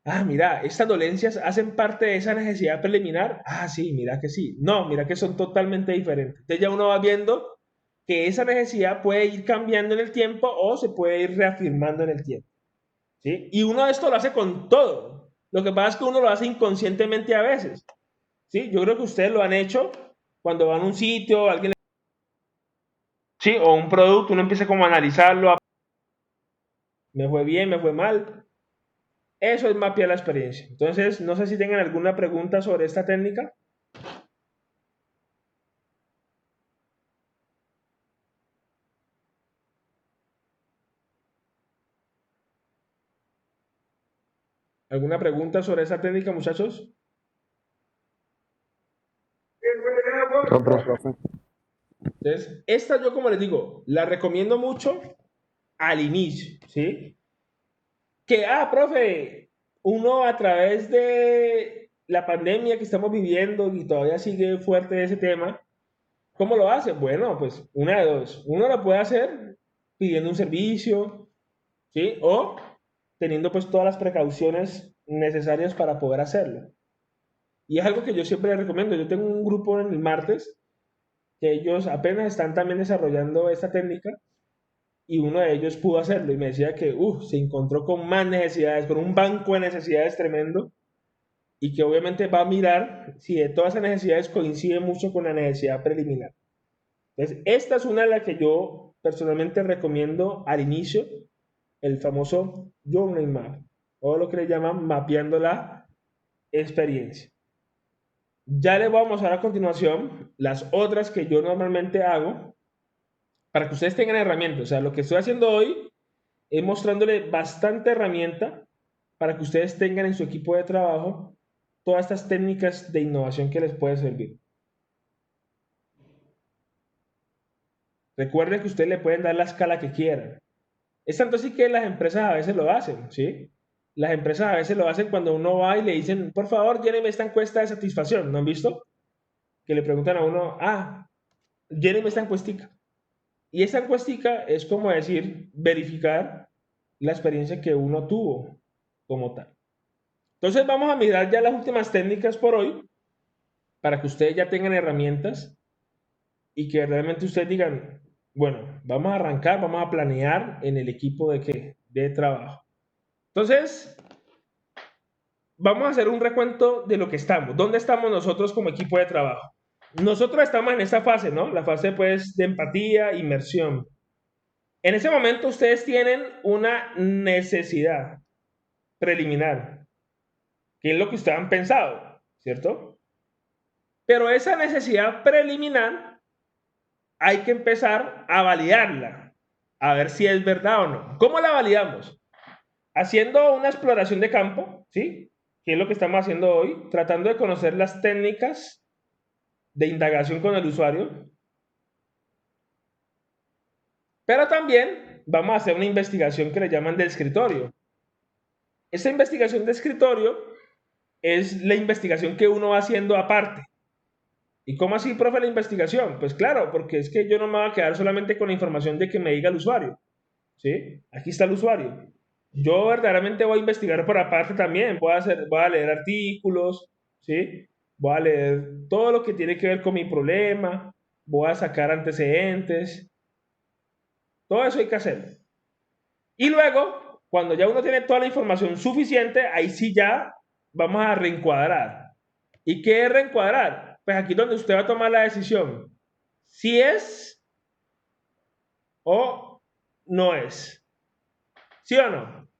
Ah, mira, estas dolencias hacen parte de esa necesidad preliminar. Ah, sí, mira que sí. No, mira que son totalmente diferentes. Entonces ya uno va viendo que esa necesidad puede ir cambiando en el tiempo o se puede ir reafirmando en el tiempo. ¿Sí? Y uno esto lo hace con todo. Lo que pasa es que uno lo hace inconscientemente a veces. ¿Sí? Yo creo que ustedes lo han hecho cuando van a un sitio, alguien... Sí, o un producto, uno empieza como a analizarlo. Me fue bien, me fue mal. Eso es mapear la experiencia. Entonces, no sé si tengan alguna pregunta sobre esta técnica. ¿Alguna pregunta sobre esta técnica, muchachos? No, profe. Entonces, esta yo como les digo, la recomiendo mucho al inicio, ¿sí? Que, profe, uno a través de la pandemia que estamos viviendo y todavía sigue fuerte ese tema, ¿cómo lo hace? Bueno, pues una de dos. Uno lo puede hacer pidiendo un servicio, ¿sí? O teniendo pues todas las precauciones necesarias para poder hacerlo. Y es algo que yo siempre recomiendo. Yo tengo un grupo en el martes que ellos apenas están también desarrollando esta técnica y uno de ellos pudo hacerlo y me decía que se encontró con más necesidades, con un banco de necesidades tremendo y que obviamente va a mirar si de todas esas necesidades coincide mucho con la necesidad preliminar. Entonces, esta es una de las que yo personalmente recomiendo al inicio, el famoso Journey Map, o lo que le llaman mapeando la experiencia. Ya les voy a mostrar a continuación las otras que yo normalmente hago para que ustedes tengan herramientas. O sea, lo que estoy haciendo hoy es mostrándole bastante herramienta para que ustedes tengan en su equipo de trabajo todas estas técnicas de innovación que les puede servir. Recuerden que ustedes le pueden dar la escala que quieran. Es tanto así que las empresas a veces lo hacen, ¿sí? Las empresas a veces lo hacen cuando uno va y le dicen, por favor, lléneme esta encuesta de satisfacción. ¿No han visto? Que le preguntan a uno, lléneme esta encuestica. Y esa encuestica es como decir, verificar la experiencia que uno tuvo como tal. Entonces vamos a mirar ya las últimas técnicas por hoy para que ustedes ya tengan herramientas y que realmente ustedes digan, bueno, vamos a arrancar, vamos a planear en el equipo de qué, de trabajo. Entonces, vamos a hacer un recuento de lo que estamos. ¿Dónde estamos nosotros como equipo de trabajo? Nosotros estamos en esta fase, ¿no? La fase pues de empatía, inmersión. En ese momento ustedes tienen una necesidad preliminar, que es lo que ustedes han pensado, ¿cierto? Pero esa necesidad preliminar hay que empezar a validarla, a ver si es verdad o no. ¿Cómo la validamos? Haciendo una exploración de campo, ¿sí? Que es lo que estamos haciendo hoy, tratando de conocer las técnicas de indagación con el usuario. Pero también vamos a hacer una investigación que le llaman de escritorio. Esta investigación de escritorio es la investigación que uno va haciendo aparte. ¿Y cómo así, profe, la investigación? Pues claro, porque es que yo no me voy a quedar solamente con la información de que me diga el usuario. ¿Sí? Aquí está el usuario. Yo verdaderamente voy a investigar por aparte también. Voy a leer artículos, ¿sí? Voy a leer todo lo que tiene que ver con mi problema. Voy a sacar antecedentes. Todo eso hay que hacer. Y luego, cuando ya uno tiene toda la información suficiente, ahí sí ya vamos a reencuadrar. ¿Y qué es reencuadrar? Pues aquí donde usted va a tomar la decisión. Si es o no es. ¿Sí o no?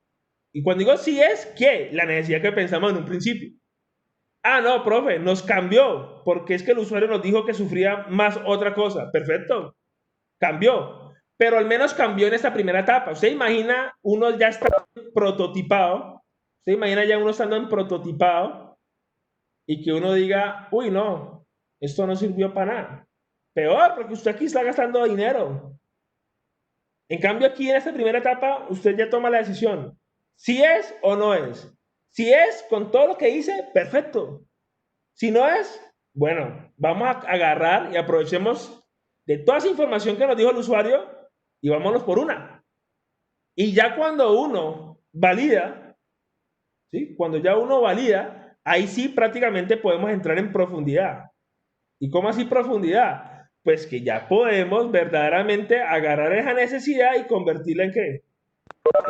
Y cuando digo si es, ¿qué? La necesidad que pensamos en un principio. Ah, no, profe, nos cambió, porque es que el usuario nos dijo que sufría más otra cosa. Perfecto, cambió. Pero al menos cambió en esta primera etapa. Usted imagina uno ya está prototipado, usted imagina ya uno estando en prototipado y que uno diga, uy, no, esto no sirvió para nada. Peor, porque usted aquí está gastando dinero. En cambio, aquí en esta primera etapa, usted ya toma la decisión. Si es o no es. Si es, con todo lo que hice, perfecto. Si no es, bueno, vamos a agarrar y aprovechemos de toda esa información que nos dijo el usuario y vámonos por una. Y ya cuando uno valida, ¿sí? Cuando ya uno valida, ahí sí prácticamente podemos entrar en profundidad. ¿Y cómo así profundidad? Pues que ya podemos verdaderamente agarrar esa necesidad y convertirla en qué?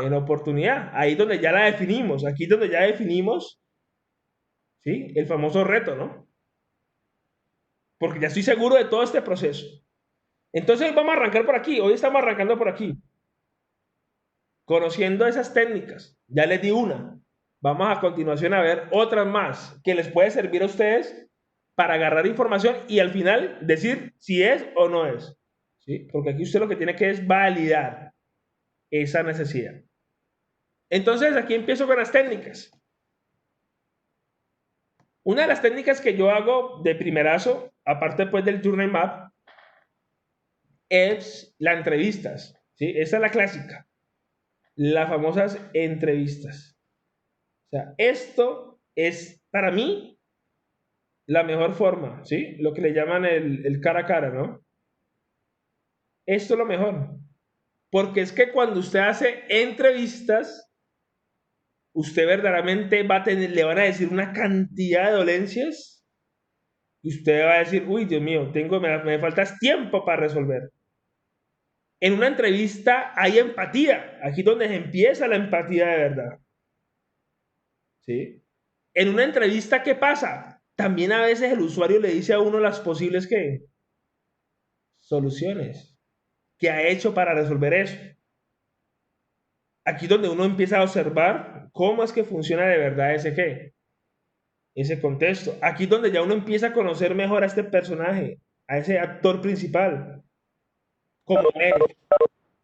En oportunidad. Ahí donde ya la definimos, aquí donde ya definimos, ¿sí? El famoso reto, ¿no? Porque ya estoy seguro de todo este proceso. Entonces vamos a arrancar por aquí. Hoy estamos arrancando por aquí. Conociendo esas técnicas. Ya les di una. Vamos a continuación a ver otras más que les puede servir a ustedes para agarrar información y al final decir si es o no es. ¿Sí? Porque aquí usted lo que tiene que es validar esa necesidad. Entonces aquí empiezo con las técnicas. Una de las técnicas que yo hago de primerazo, aparte pues del Journey Map, es las entrevistas. ¿Sí? Esa es la clásica. Las famosas entrevistas. O sea, esto es para mí la mejor forma, ¿sí? Lo que le llaman el cara a cara, ¿no? Esto es lo mejor. Porque es que cuando usted hace entrevistas, usted verdaderamente va a tener, le van a decir una cantidad de dolencias y usted va a decir, uy, Dios mío, me falta tiempo para resolver. En una entrevista hay empatía. Aquí donde empieza la empatía de verdad. ¿Sí? En una entrevista, ¿qué pasa? También a veces el usuario le dice a uno las posibles ¿qué? Soluciones que ha hecho para resolver eso. Aquí donde uno empieza a observar cómo es que funciona de verdad ese qué, ese contexto. Aquí donde ya uno empieza a conocer mejor a este personaje, a ese actor principal, cómo es,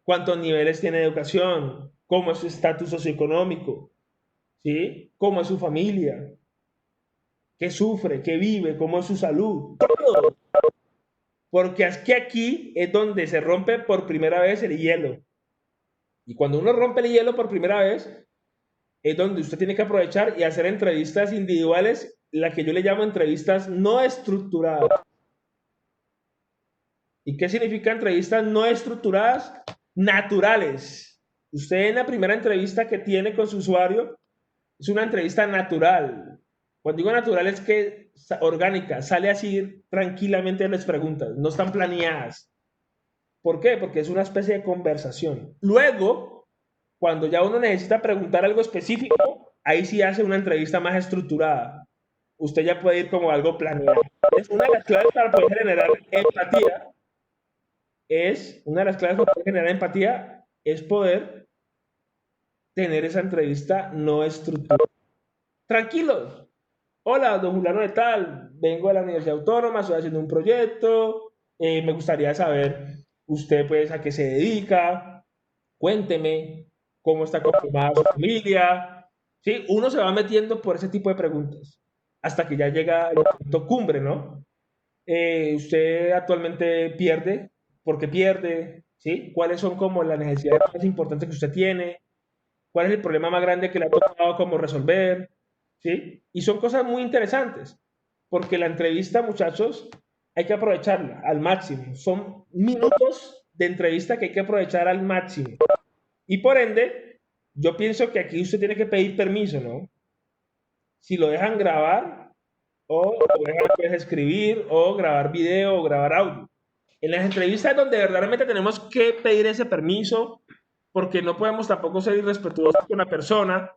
cuántos niveles tiene de educación, cómo es su estatus socioeconómico, ¿sí? Cómo es su familia, qué sufre, qué vive, cómo es su salud, todo. Porque es que aquí es donde se rompe por primera vez el hielo. Y cuando uno rompe el hielo por primera vez, es donde usted tiene que aprovechar y hacer entrevistas individuales, la que yo le llamo entrevistas no estructuradas. ¿Y qué significa entrevistas no estructuradas? Naturales. Usted en la primera entrevista que tiene con su usuario es una entrevista natural. Cuando digo natural es que orgánica, sale así tranquilamente en las preguntas, no están planeadas. ¿Por qué? Porque es una especie de conversación. Luego, cuando ya uno necesita preguntar algo específico, ahí sí hace una entrevista más estructurada. Usted ya puede ir como algo planeado. Es una de las claves para poder generar empatía. Una de las claves para poder generar empatía es poder tener esa entrevista no estructurada. Tranquilos. Hola, don Juliano de tal, vengo de la Universidad Autónoma, estoy haciendo un proyecto, me gustaría saber usted pues a qué se dedica, cuénteme cómo está conformada su familia. ¿Sí? Uno se va metiendo por ese tipo de preguntas hasta que ya llega el punto cumbre, ¿no? Usted actualmente pierde, ¿por qué pierde? ¿sí? ¿Cuáles son como las necesidades más importantes que usted tiene? ¿Cuál es el problema más grande que le ha tocado como resolver? ¿Sí? Y son cosas muy interesantes, porque la entrevista, muchachos, hay que aprovecharla al máximo. Son minutos de entrevista que hay que aprovechar al máximo. Y por ende, yo pienso que aquí usted tiene que pedir permiso, ¿no? Si lo dejan grabar, o lo dejan pues, escribir, o grabar video, o grabar audio. En las entrevistas es donde verdaderamente tenemos que pedir ese permiso, porque no podemos tampoco ser irrespetuosos con la persona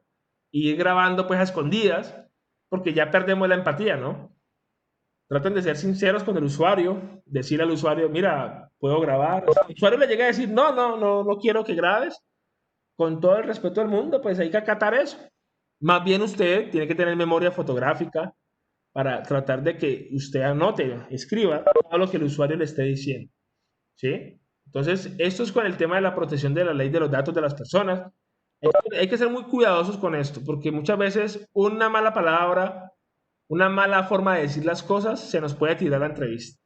y ir grabando pues a escondidas, porque ya perdemos la empatía, ¿no? Traten de ser sinceros con el usuario, decir al usuario, mira, puedo grabar. O sea, el usuario le llega a decir, no quiero que grabes. Con todo el respeto del mundo, pues hay que acatar eso. Más bien usted tiene que tener memoria fotográfica para tratar de que usted anote, escriba todo lo que el usuario le esté diciendo. ¿Sí? Entonces, esto es con el tema de la protección de la ley de los datos de las personas. Hay que ser muy cuidadosos con esto, porque muchas veces una mala palabra, una mala forma de decir las cosas se nos puede tirar la entrevista.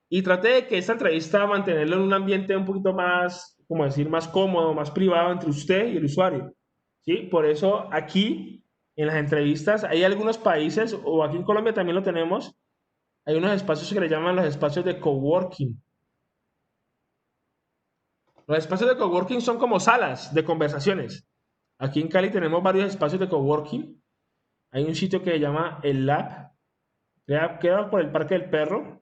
Y trate de que esta entrevista mantenerlo en un ambiente un poquito más, como decir, más cómodo, más privado entre usted y el usuario. ¿Sí? Por eso aquí, en las entrevistas, hay algunos países, o aquí en Colombia también lo tenemos, hay unos espacios que le llaman los espacios de coworking. Los espacios de coworking son como salas de conversaciones. Aquí en Cali tenemos varios espacios de coworking. Hay un sitio que se llama El Lab, queda por el Parque del Perro.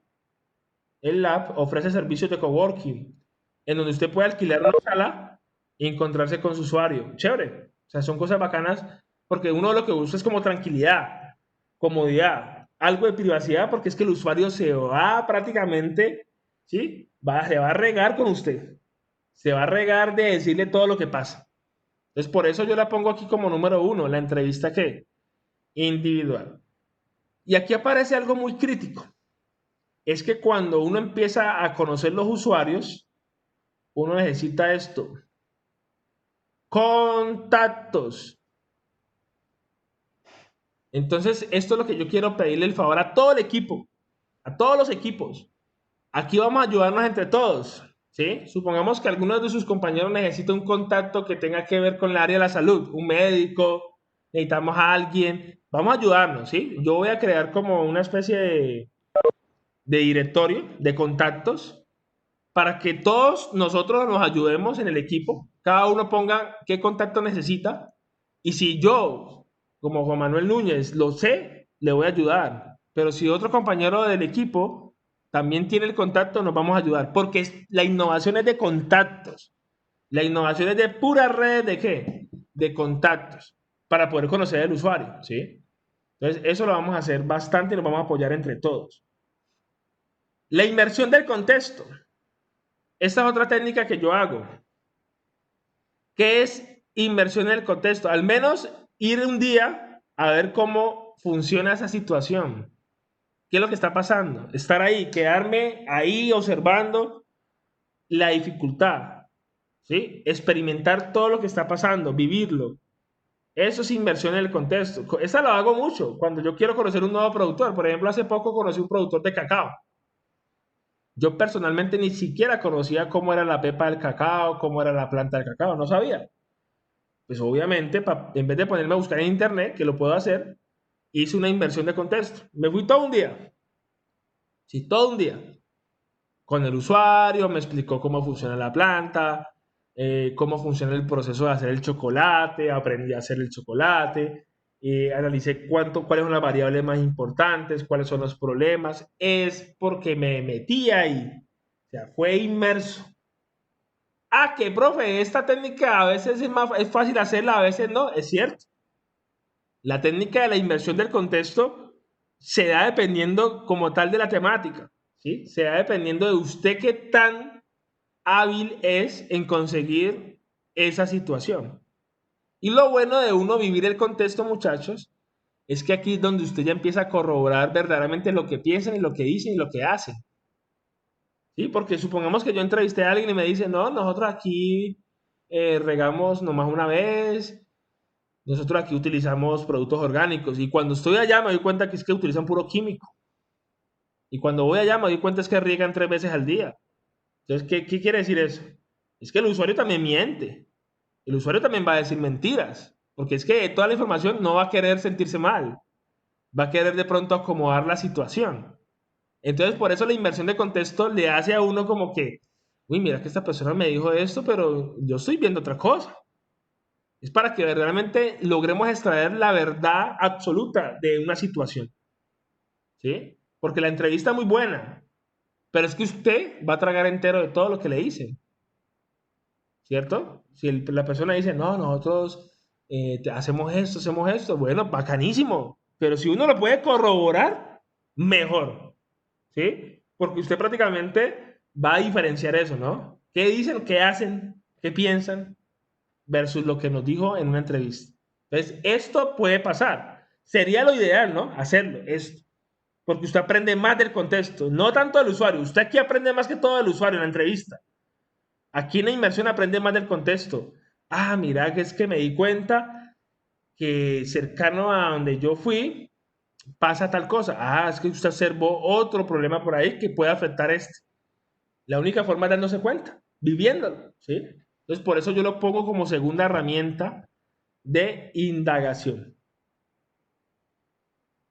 El Lab ofrece servicios de coworking, en donde usted puede alquilar una sala y encontrarse con su usuario. Chévere. O sea, son cosas bacanas porque uno lo que busca es como tranquilidad, comodidad, algo de privacidad, porque es que el usuario se va prácticamente, ¿sí? Se va a regar con usted. Se va a regar de decirle todo lo que pasa. Entonces, por eso yo la pongo aquí como número uno, la entrevista que individual. Y aquí aparece algo muy crítico. Es que cuando uno empieza a conocer los usuarios, uno necesita esto. Contactos. Entonces, esto es lo que yo quiero pedirle el favor a todo el equipo, a todos los equipos. Aquí vamos a ayudarnos entre todos, ¿sí? Supongamos que alguno de sus compañeros necesita un contacto que tenga que ver con el área de la salud, un médico, necesitamos a alguien, vamos a ayudarnos, ¿sí? Yo voy a crear como una especie de directorio de contactos para que todos nosotros nos ayudemos en el equipo, cada uno ponga qué contacto necesita, y si yo, como Juan Manuel Núñez, lo sé, le voy a ayudar, pero si otro compañero del equipo también tiene el contacto, nos vamos a ayudar, porque la innovación es de contactos, la innovación es de pura red de ¿qué? De contactos, para poder conocer al usuario, ¿sí? Entonces, eso lo vamos a hacer bastante y nos vamos a apoyar entre todos. La inmersión del contexto. Esta es otra técnica que yo hago. ¿Qué es inmersión en el contexto? Al menos ir un día a ver cómo funciona esa situación. ¿Qué es lo que está pasando? Estar ahí, quedarme ahí observando la dificultad, ¿sí? Experimentar todo lo que está pasando, vivirlo. Eso es inversión en el contexto. Esa lo hago mucho cuando yo quiero conocer un nuevo productor. Por ejemplo, hace poco conocí un productor de cacao. Yo personalmente ni siquiera conocía cómo era la pepa del cacao, cómo era la planta del cacao, no sabía. Pues obviamente, en vez de ponerme a buscar en internet, que lo puedo hacer, hice una inversión de contexto. Me fui todo un día. Sí, todo un día. Con el usuario, me explicó cómo funciona la planta, cómo funciona el proceso de hacer el chocolate, aprendí a hacer el chocolate, analicé cuáles son las variables más importantes, cuáles son los problemas. Es porque me metí ahí. O sea, fue inmerso. Ah, que profe, esta técnica a veces es fácil hacerla, a veces no, es cierto. La técnica de la inversión del contexto se da dependiendo como tal de la temática, ¿sí? Se da dependiendo de usted qué tan hábil es en conseguir esa situación. Y lo bueno de uno vivir el contexto, muchachos, es que aquí es donde usted ya empieza a corroborar verdaderamente lo que piensan y lo que dicen y lo que hacen. ¿Sí? Porque supongamos que yo entrevisté a alguien y me dice, no, nosotros aquí regamos nomás una vez, nosotros aquí utilizamos productos orgánicos y cuando estoy allá me doy cuenta que es que utilizan puro químico. Y cuando voy allá me doy cuenta es que riegan 3 veces al día. Entonces, ¿qué quiere decir eso? Es que el usuario también miente. El usuario también va a decir mentiras. Porque es que toda la información no va a querer sentirse mal. Va a querer de pronto acomodar la situación. Entonces, por eso la inversión de contexto le hace a uno como que, uy, mira que esta persona me dijo esto, pero yo estoy viendo otra cosa. Es para que verdaderamente logremos extraer la verdad absoluta de una situación. ¿Sí? Porque la entrevista es muy buena, pero es que usted va a tragar entero de todo lo que le dicen. ¿Cierto? Si la persona dice, no, nosotros hacemos esto, bueno, bacanísimo. Pero si uno lo puede corroborar, mejor. ¿Sí? Porque usted prácticamente va a diferenciar eso, ¿no? ¿Qué dicen, qué hacen, qué piensan versus lo que nos dijo en una entrevista? Entonces, esto puede pasar. Sería lo ideal, ¿no? Hacerlo, esto. Porque usted aprende más del contexto, no tanto del usuario. Usted aquí aprende más que todo del usuario en la entrevista. Aquí en la inmersión aprende más del contexto. Ah, mira, que es que me di cuenta que cercano a donde yo fui pasa tal cosa. Ah, es que usted observó otro problema por ahí que puede afectar este. La única forma es dándose cuenta, viviéndolo, ¿sí? Entonces, por eso yo lo pongo como segunda herramienta de indagación.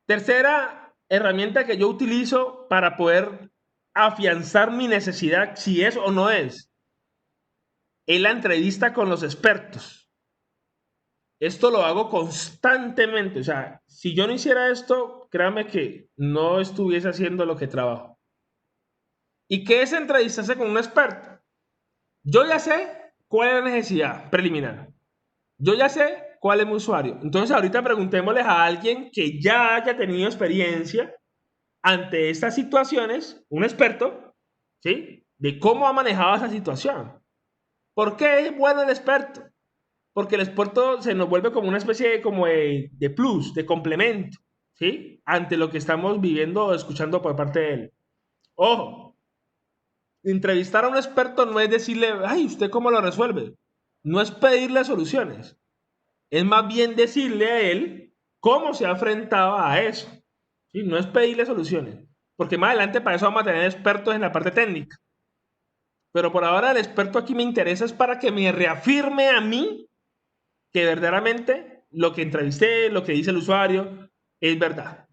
Tercera herramienta que yo utilizo para poder afianzar mi necesidad, si es o no es la entrevista con los expertos. Esto lo hago constantemente. O sea, si yo no hiciera esto, créame que no estuviese haciendo lo que trabajo. ¿Y qué es entrevistarse con un experto? Yo ya sé cuál es la necesidad preliminar. Yo ya sé cuál es mi usuario. Entonces ahorita preguntémosles a alguien que ya haya tenido experiencia ante estas situaciones, un experto, ¿sí? De cómo ha manejado esa situación. ¿Por qué es bueno el experto? Porque el experto se nos vuelve como una especie de plus, de complemento, ¿sí? Ante lo que estamos viviendo o escuchando por parte de él. Ojo, entrevistar a un experto no es decirle, ay, ¿usted cómo lo resuelve? No es pedirle soluciones. Es más bien decirle a él cómo se ha enfrentado a eso. ¿Sí? No es pedirle soluciones. Porque más adelante para eso vamos a tener expertos en la parte técnica. Pero por ahora el experto aquí me interesa es para que me reafirme a mí que verdaderamente lo que entrevisté, lo que dice el usuario, es verdad.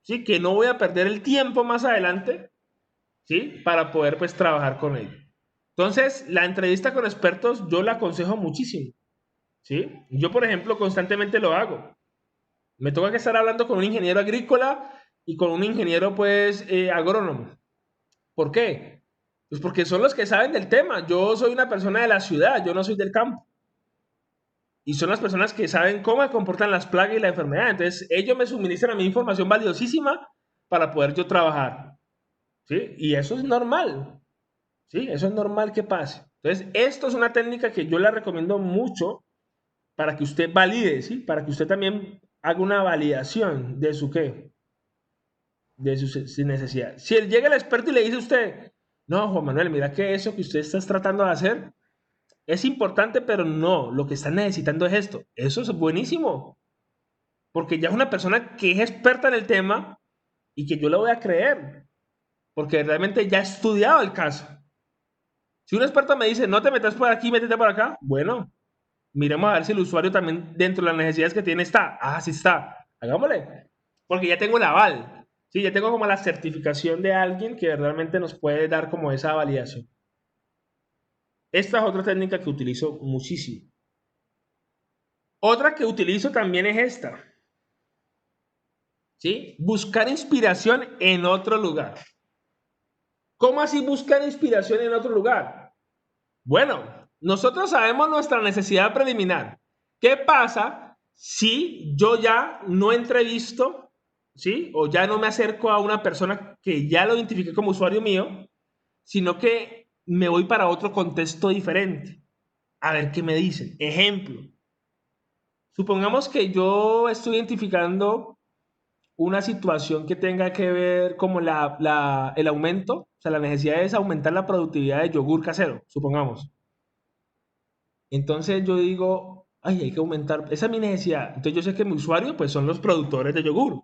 ¿Sí? Que no voy a perder el tiempo más adelante, ¿sí? Para poder pues trabajar con ello. Entonces, la entrevista con expertos yo la aconsejo muchísimo, ¿sí? Yo, por ejemplo, constantemente lo hago. Me toca que estar hablando con un ingeniero agrícola y con un ingeniero pues agrónomo. ¿Por qué? Pues porque son los que saben del tema. Yo soy una persona de la ciudad, yo no soy del campo. Y son las personas que saben cómo se comportan las plagas y la enfermedad. Entonces, ellos me suministran a mí información valiosísima para poder yo trabajar. ¿Sí? Y eso es normal. ¿Sí? Eso es normal que pase. Entonces, esto es una técnica que yo la recomiendo mucho para que usted valide, ¿sí? Para que usted también haga una validación de su qué, de su necesidad. Si él llega el experto y le dice a usted, no, Juan Manuel, mira que eso que usted está tratando de hacer es importante, pero no, lo que están necesitando es esto. Eso es buenísimo, porque ya es una persona que es experta en el tema y que yo le voy a creer, porque realmente ya ha estudiado el caso. Si un experto me dice, no te metas por aquí, métete por acá, bueno, miremos a ver si el usuario también dentro de las necesidades que tiene está. Ah, sí está. Hagámosle. Porque ya tengo el aval. Sí, ya tengo como la certificación de alguien que realmente nos puede dar como esa validación. Esta es otra técnica que utilizo muchísimo. Otra que utilizo también es esta. ¿Sí? Buscar inspiración en otro lugar. ¿Cómo así buscar inspiración en otro lugar? Bueno, nosotros sabemos nuestra necesidad preliminar. ¿Qué pasa si yo ya no entrevisto, ¿sí? O ya no me acerco a una persona que ya lo identifiqué como usuario mío, sino que me voy para otro contexto diferente? A ver qué me dicen. Ejemplo. Supongamos que yo estoy identificando una situación que tenga que ver como el aumento, o sea, la necesidad es aumentar la productividad de yogur casero, supongamos. Entonces yo digo, ay, hay que aumentar, esa es mi necesidad. Entonces yo sé que mi usuario, pues son los productores de yogur.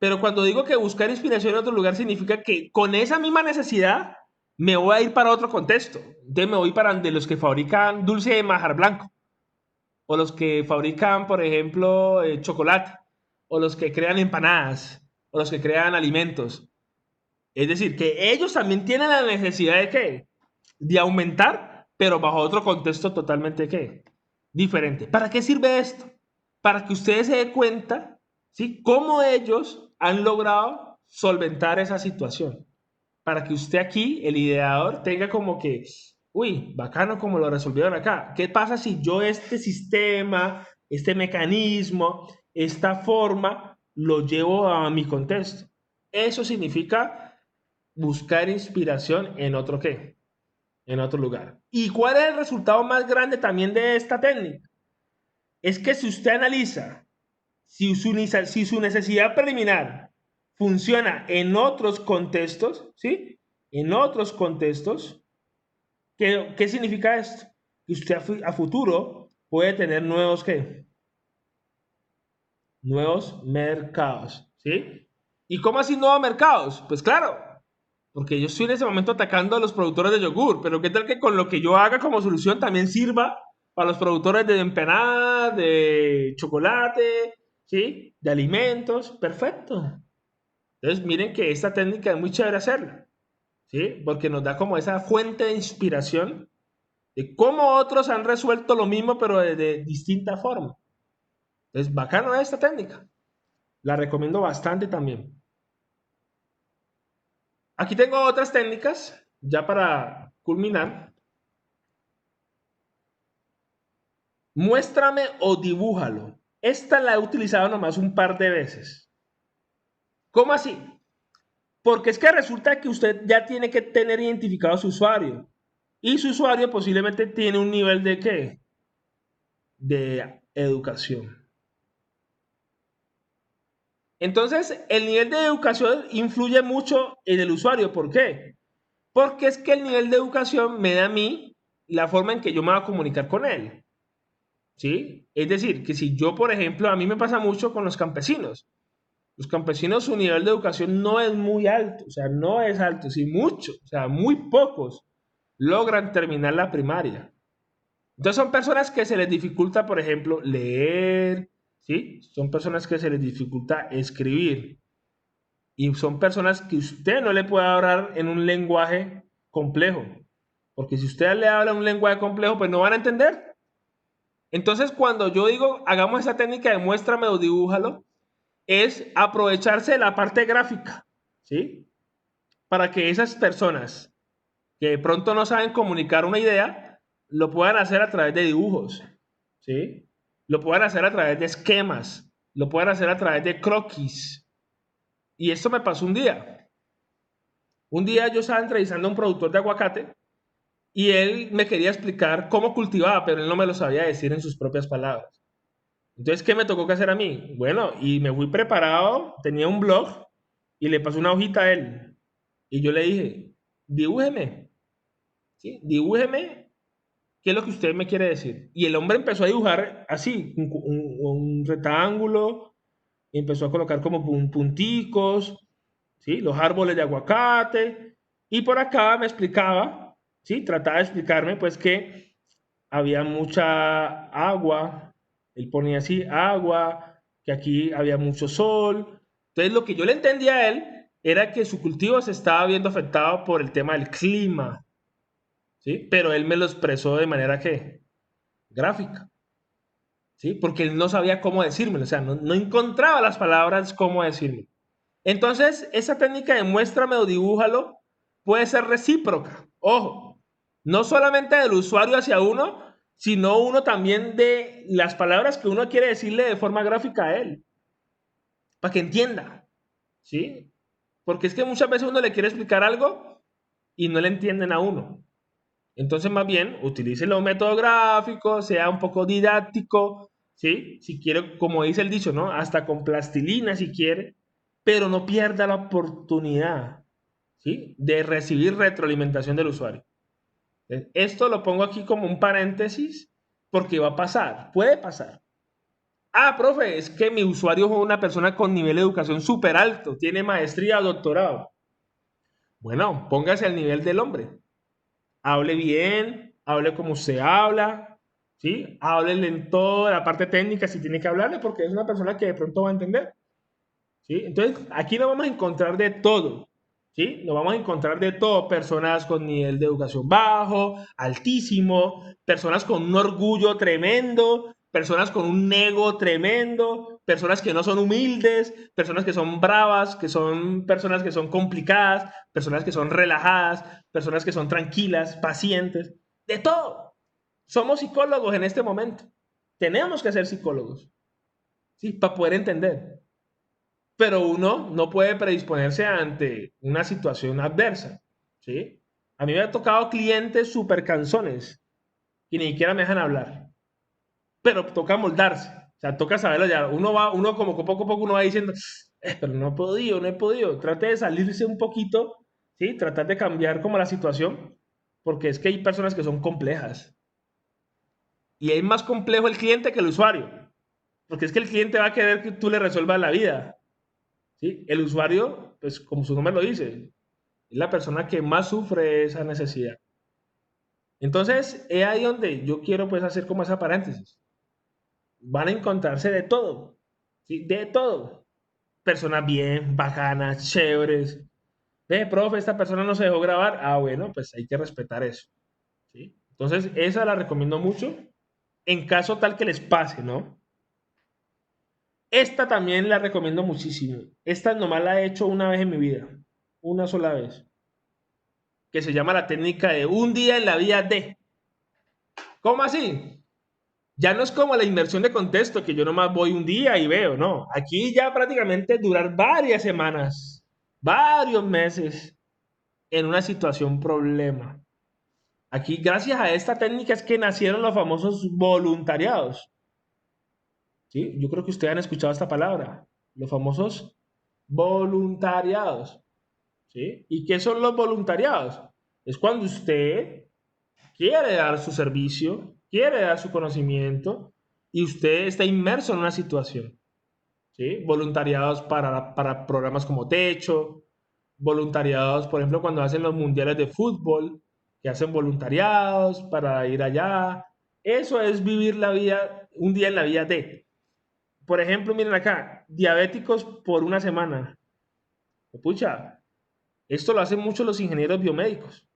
Pero cuando digo que buscar inspiración en otro lugar significa que con esa misma necesidad me voy a ir para otro contexto. Entonces me voy para de los que fabrican dulce de manjar blanco, o los que fabrican, por ejemplo, chocolate, o los que crean empanadas, o los que crean alimentos. Es decir, que ellos también tienen la necesidad de ¿qué? De aumentar, pero bajo otro contexto totalmente ¿qué? Diferente. ¿Para qué sirve esto? Para que ustedes se den cuenta, ¿sí? Cómo ellos han logrado solventar esa situación. Para que usted aquí, el ideador, tenga como que, uy, bacano como lo resolvieron acá. ¿Qué pasa si yo este sistema, este mecanismo, esta forma, lo llevo a mi contexto? Eso significa buscar inspiración en otro qué, en otro lugar. ¿Y cuál es el resultado más grande también de esta técnica? Es que si usted analiza si su necesidad preliminar funciona en otros contextos, ¿sí? En otros contextos, ¿qué significa esto? Que usted a futuro puede tener nuevos, ¿qué? Nuevos mercados, ¿sí? ¿Y cómo así nuevos mercados? Pues claro, porque yo estoy en ese momento atacando a los productores de yogur, pero ¿qué tal que con lo que yo haga como solución también sirva para los productores de empanada, de chocolate, ¿sí? De alimentos? Perfecto. Entonces miren que esta técnica es muy chévere hacerla, ¿sí? Porque nos da como esa fuente de inspiración de cómo otros han resuelto lo mismo pero de distinta forma. Entonces, bacano esta técnica. La recomiendo bastante también. Aquí tengo otras técnicas, ya para culminar. Muéstrame o dibújalo. Esta la he utilizado nomás un par de veces. ¿Cómo así? Porque es que resulta que usted ya tiene que tener identificado a su usuario. Y su usuario posiblemente tiene un nivel de ¿qué? De educación. Entonces, el nivel de educación influye mucho en el usuario. ¿Por qué? Porque es que el nivel de educación me da a mí la forma en que yo me voy a comunicar con él. ¿Sí? Es decir, que si yo, por ejemplo, a mí me pasa mucho con los campesinos. Los campesinos, su nivel de educación no es muy alto, o sea, no es alto, sí mucho, o sea, muy pocos logran terminar la primaria. Entonces son personas que se les dificulta, por ejemplo, leer, ¿sí? Son personas que se les dificulta escribir. Y son personas que usted no le puede hablar en un lenguaje complejo. Porque si usted le habla un lenguaje complejo, pues no van a entender. Entonces, cuando yo digo, hagamos esa técnica de muéstrame o dibújalo, es aprovecharse de la parte gráfica, ¿sí? Para que esas personas que de pronto no saben comunicar una idea, lo puedan hacer a través de dibujos, ¿sí? Lo puedan hacer a través de esquemas, lo puedan hacer a través de croquis. Y esto me pasó un día. Un día yo estaba entrevistando a un productor de aguacate y él me quería explicar cómo cultivaba, pero él no me lo sabía decir en sus propias palabras. Entonces, ¿qué me tocó que hacer a mí? Bueno, y me fui preparado, tenía un blog y le pasé una hojita a él. Y yo le dije, dibújeme, ¿sí? Dibújeme qué es lo que usted me quiere decir. Y el hombre empezó a dibujar así, un rectángulo, y empezó a colocar como punticos, ¿sí? Los árboles de aguacate. Y por acá me explicaba, ¿sí? Trataba de explicarme pues que había mucha agua, él ponía así, agua, que aquí había mucho sol. Entonces lo que yo le entendía a él era que su cultivo se estaba viendo afectado por el tema del clima, ¿sí? Pero él me lo expresó de manera que gráfica, ¿sí? Porque él no sabía cómo decírmelo, o sea, no encontraba las palabras cómo decirme. Entonces, esa técnica de muéstrame o dibújalo puede ser recíproca. Ojo, no solamente del usuario hacia uno, sino uno también de las palabras que uno quiere decirle de forma gráfica a él, para que entienda, ¿sí? Porque es que muchas veces uno le quiere explicar algo y no le entienden a uno. Entonces, más bien, utilice los métodos gráficos, sea un poco didáctico, ¿sí? Si quiere, como dice el dicho, ¿no? Hasta con plastilina si quiere, pero no pierda la oportunidad, ¿sí? De recibir retroalimentación del usuario. Esto lo pongo aquí como un paréntesis porque va a pasar, puede pasar. Ah, profe, es que mi usuario es una persona con nivel de educación súper alto, tiene maestría o doctorado. Bueno, póngase al nivel del hombre. Hable bien, hable como usted habla, ¿sí? Háblele en toda la parte técnica si tiene que hablarle porque es una persona que de pronto va a entender, ¿sí? Entonces, aquí nos vamos a encontrar de todo, ¿sí? Nos vamos a encontrar de todo, personas con nivel de educación bajo, altísimo, personas con un orgullo tremendo, personas con un ego tremendo, personas que no son humildes, personas que son bravas, que son personas que son complicadas, personas que son relajadas, personas que son tranquilas, pacientes, de todo. Somos psicólogos en este momento. Tenemos que ser psicólogos, ¿sí? Para poder entender, pero uno no puede predisponerse ante una situación adversa, ¿sí? A mí me ha tocado clientes súper cansones que ni siquiera me dejan hablar, pero toca moldarse, o sea, toca saberlo ya. Uno como que poco a poco uno va diciendo, pero no he podido, no he podido. Trate de salirse un poquito, ¿sí? Tratar de cambiar como la situación, porque es que hay personas que son complejas y es más complejo el cliente que el usuario, porque es que el cliente va a querer que tú le resuelvas la vida, ¿sí? El usuario, pues como su nombre lo dice, es la persona que más sufre esa necesidad. Entonces, es ahí donde yo quiero pues hacer como esa paréntesis. Van a encontrarse de todo, ¿sí? De todo. Personas bien, bacanas, chéveres. Ve, profe, esta persona no se dejó grabar. Ah, bueno, pues hay que respetar eso, ¿sí? Entonces, esa la recomiendo mucho en caso tal que les pase, ¿no? Esta también la recomiendo muchísimo. Esta nomás la he hecho una vez en mi vida, una sola vez, que se llama la técnica de un día en la vida de. ¿Cómo así? Ya no es como la inmersión de contexto, que yo nomás voy un día y veo, no. Aquí ya prácticamente durar varias semanas, varios meses en una situación problema. Aquí, gracias a esta técnica, es que nacieron los famosos voluntariados. ¿Sí? Yo creo que ustedes han escuchado esta palabra, los famosos voluntariados. ¿Sí? ¿Y qué son los voluntariados? Es cuando usted quiere dar su servicio, quiere dar su conocimiento y usted está inmerso en una situación. ¿Sí? Voluntariados para programas como Techo, voluntariados, por ejemplo, cuando hacen los mundiales de fútbol, que hacen voluntariados para ir allá. Eso es vivir la vida, un día en la vida de. Por ejemplo, miren acá, diabéticos por una semana. Pucha, esto lo hacen mucho los ingenieros biomédicos.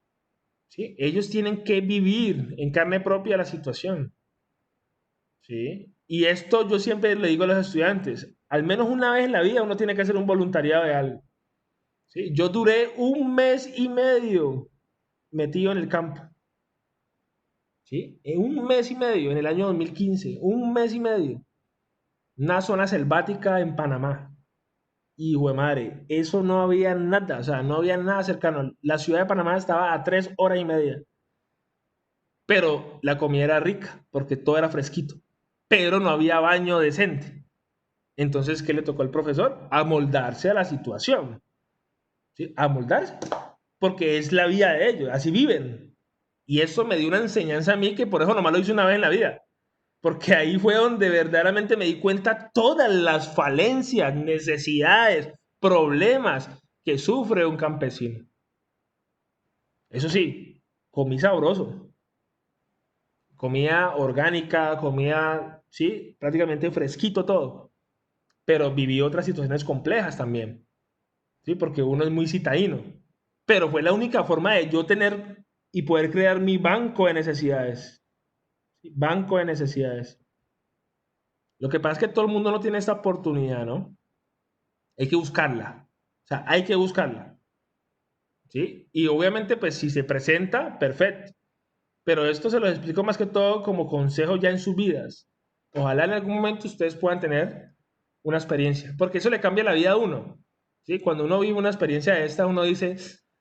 ¿Sí? Ellos tienen que vivir en carne propia la situación. ¿Sí? Y esto yo siempre le digo a los estudiantes, al menos una vez en la vida uno tiene que hacer un voluntariado de algo. ¿Sí? Yo duré un mes y medio metido en el campo. ¿Sí? En un mes y medio, en el año 2015, un mes y medio. Una zona selvática en Panamá. Y, de madre, eso no había nada, o sea, no había nada cercano. La ciudad de Panamá estaba a 3 horas y media. Pero la comida era rica, porque todo era fresquito. Pero no había baño decente. Entonces, ¿qué le tocó al profesor? Amoldarse a la situación. ¿Sí? Amoldarse. Porque es la vida de ellos, así viven. Y eso me dio una enseñanza a mí que por eso nomás lo hice una vez en la vida. Porque ahí fue donde verdaderamente me di cuenta todas las falencias, necesidades, problemas que sufre un campesino. Eso sí, comí sabroso, comida orgánica, comida, sí, prácticamente fresquito todo. Pero viví otras situaciones complejas también, ¿sí? Porque uno es muy citadino. Pero fue la única forma de yo tener y poder crear mi banco de necesidades. ¿Sí? Banco de necesidades. Lo que pasa es que todo el mundo no tiene esta oportunidad, ¿no? Hay que buscarla. O sea, hay que buscarla. ¿Sí? Y obviamente, pues si se presenta, perfecto. Pero esto se los explico más que todo como consejo ya en sus vidas. Ojalá en algún momento ustedes puedan tener una experiencia, porque eso le cambia la vida a uno. ¿Sí? Cuando uno vive una experiencia de esta, uno dice,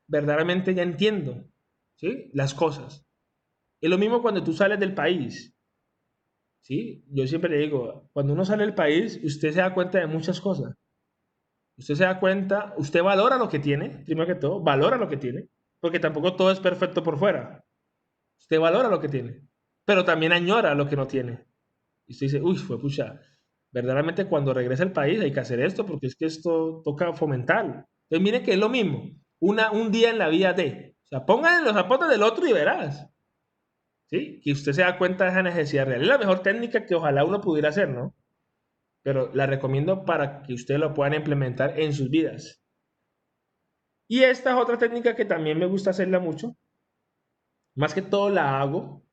verdaderamente ya entiendo, ¿sí? Las cosas. Es lo mismo cuando tú sales del país. ¿Sí? Yo siempre le digo, cuando uno sale del país, usted se da cuenta de muchas cosas. Usted se da cuenta, usted valora lo que tiene, primero que todo, valora lo que tiene, porque tampoco todo es perfecto por fuera. Usted valora lo que tiene, pero también añora lo que no tiene. Y usted dice, uy, fue pucha, verdaderamente cuando regresa al país hay que hacer esto, porque es que esto toca fomentar. Entonces, mire que es lo mismo. un día en la vida de. O sea, pongan en los zapatos del otro y verás. ¿Sí? Que usted se da cuenta de esa necesidad real. Es la mejor técnica que ojalá uno pudiera hacer, ¿no? Pero la recomiendo para que ustedes lo puedan implementar en sus vidas. Y esta es otra técnica que también me gusta hacerla mucho. Más que todo la hago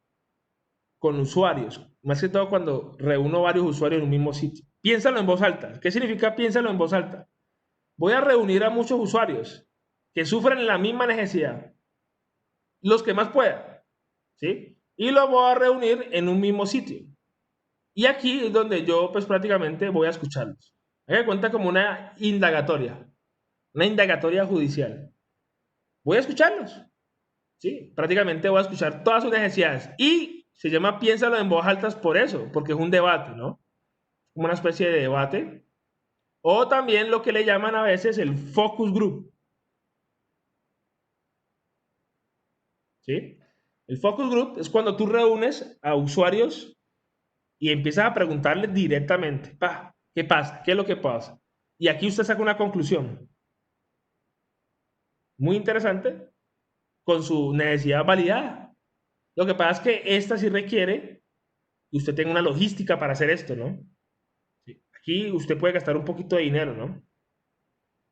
con usuarios. Más que todo cuando reúno varios usuarios en un mismo sitio. Piénsalo en voz alta. ¿Qué significa piénsalo en voz alta? Voy a reunir a muchos usuarios que sufren la misma necesidad. Los que más puedan. ¿Sí? Y los voy a reunir en un mismo sitio. Y aquí es donde yo pues prácticamente voy a escucharlos. Me cuenta como una indagatoria judicial. Voy a escucharlos. ¿Sí? Prácticamente voy a escuchar todas sus necesidades. Y se llama piénsalo en voz alta por eso, porque es un debate, ¿no? Como una especie de debate. O también lo que le llaman a veces el focus group. ¿Sí? El focus group es cuando tú reúnes a usuarios y empiezas a preguntarles directamente, ¿qué pasa? ¿Qué es lo que pasa? Y aquí usted saca una conclusión muy interesante con su necesidad validada. Lo que pasa es que esta sí requiere que usted tenga una logística para hacer esto, ¿no? Sí. Aquí usted puede gastar un poquito de dinero, ¿no?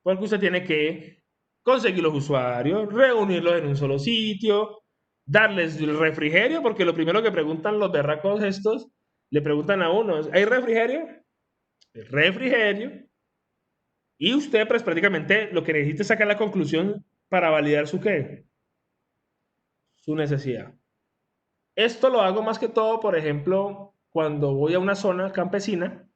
Porque usted tiene que conseguir los usuarios, reunirlos en un solo sitio, darles el refrigerio, porque lo primero que preguntan los berracos estos, le preguntan a uno, ¿hay refrigerio? El refrigerio. Y usted, pues prácticamente lo que necesita es sacar la conclusión para validar su qué, su necesidad. Esto lo hago más que todo, por ejemplo, cuando voy a una zona campesina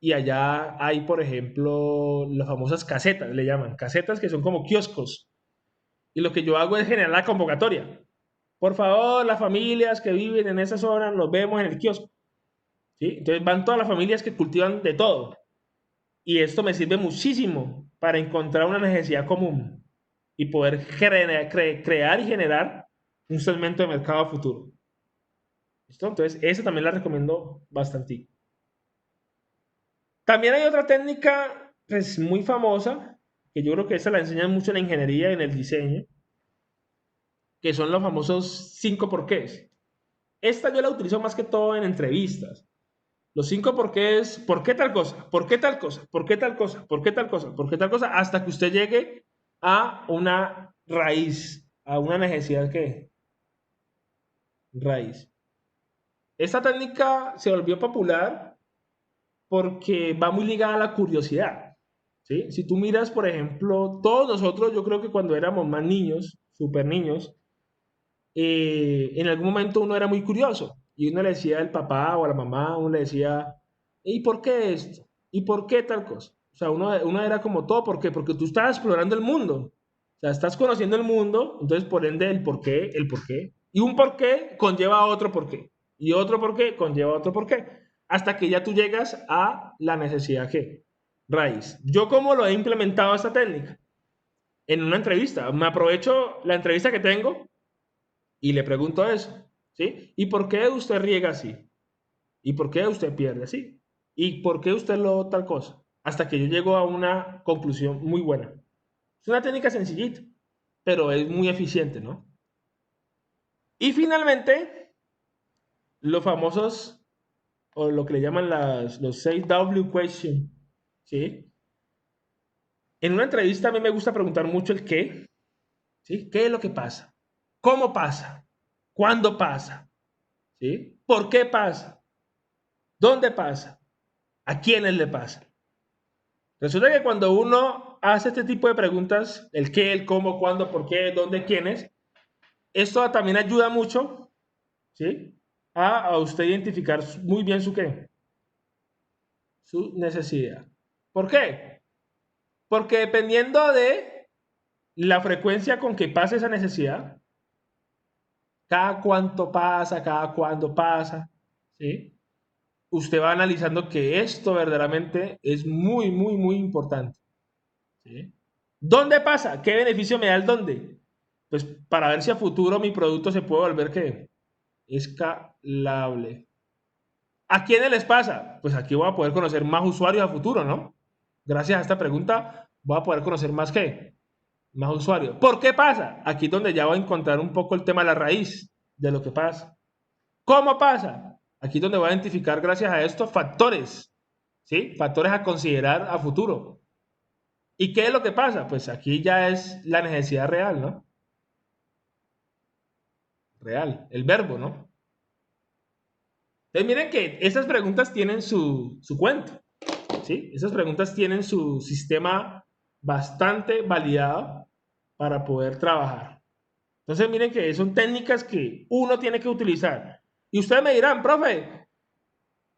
y allá hay, por ejemplo, las famosas casetas, le llaman, casetas que son como kioscos. Y lo que yo hago es generar la convocatoria. Por favor, las familias que viven en esa zona, nos vemos en el kiosco. ¿Sí? Entonces van todas las familias que cultivan de todo. Y esto me sirve muchísimo para encontrar una necesidad común y poder crear y generar un segmento de mercado futuro. ¿Listo? Entonces, esa también la recomiendo bastante. También hay otra técnica pues, muy famosa, que yo creo que esa la enseñan mucho en la ingeniería y en el diseño, que son los famosos 5 porqués. Esta yo la utilizo más que todo en entrevistas. Los 5 porqués, ¿por qué tal cosa? ¿Por qué tal cosa? ¿Por qué tal cosa? ¿Por qué tal cosa? ¿Por qué tal cosa? Hasta que usted llegue a una raíz, a una necesidad que raíz. Esta técnica se volvió popular porque va muy ligada a la curiosidad. ¿Sí? Si tú miras, por ejemplo, todos nosotros, yo creo que cuando éramos más niños, súper niños, en algún momento uno era muy curioso y uno le decía al papá o a la mamá, uno le decía, ¿y por qué esto? ¿Y por qué tal cosa? O sea, uno era como todo, ¿por qué? Porque tú estás explorando el mundo. O sea, estás conociendo el mundo, entonces por ende el por qué, el por qué. Y un por qué conlleva otro por qué. Y otro por qué conlleva otro por qué. Hasta que ya tú llegas a la necesidad que raíz. ¿Yo cómo lo he implementado esta técnica? En una entrevista. Me aprovecho la entrevista que tengo y le pregunto eso, ¿sí? ¿Y por qué usted riega así? ¿Y por qué usted pierde así? ¿Y por qué usted lo tal cosa? Hasta que yo llego a una conclusión muy buena. Es una técnica sencillita, pero es muy eficiente, ¿no? Y finalmente, los famosos, o lo que le llaman los 6W question, ¿sí? En una entrevista a mí me gusta preguntar mucho el qué, ¿sí? ¿Qué es lo que pasa? ¿Cómo pasa? ¿Cuándo pasa? ¿Sí? ¿Por qué pasa? ¿Dónde pasa? ¿A quiénes le pasa? Resulta que cuando uno hace este tipo de preguntas, el qué, el cómo, cuándo, por qué, dónde, quiénes, esto también ayuda mucho, ¿sí? A usted identificar muy bien su qué, su necesidad. ¿Por qué? Porque dependiendo de la frecuencia con que pase esa necesidad, cada cuánto pasa, cada cuándo pasa, ¿sí? Usted va analizando que esto verdaderamente es muy, muy, muy importante. ¿Sí? ¿Dónde pasa? ¿Qué beneficio me da el dónde? Pues para ver si a futuro mi producto se puede volver ¿qué? Escalable. ¿A quiénes les pasa? Pues aquí voy a poder conocer más usuarios a futuro, ¿no? Gracias a esta pregunta voy a poder conocer más qué, más usuarios. ¿Por qué pasa? Aquí es donde ya voy a encontrar un poco el tema de la raíz de lo que pasa. ¿Cómo pasa? Aquí es donde voy a identificar, gracias a estos factores, ¿sí? Factores a considerar a futuro. ¿Y qué es lo que pasa? Pues aquí ya es la necesidad real, ¿no? Real, el verbo, ¿no? Entonces miren que esas preguntas tienen su cuento, ¿sí? Esas preguntas tienen su sistema bastante validado para poder trabajar. Entonces miren que son técnicas que uno tiene que utilizar. Y ustedes me dirán, profe,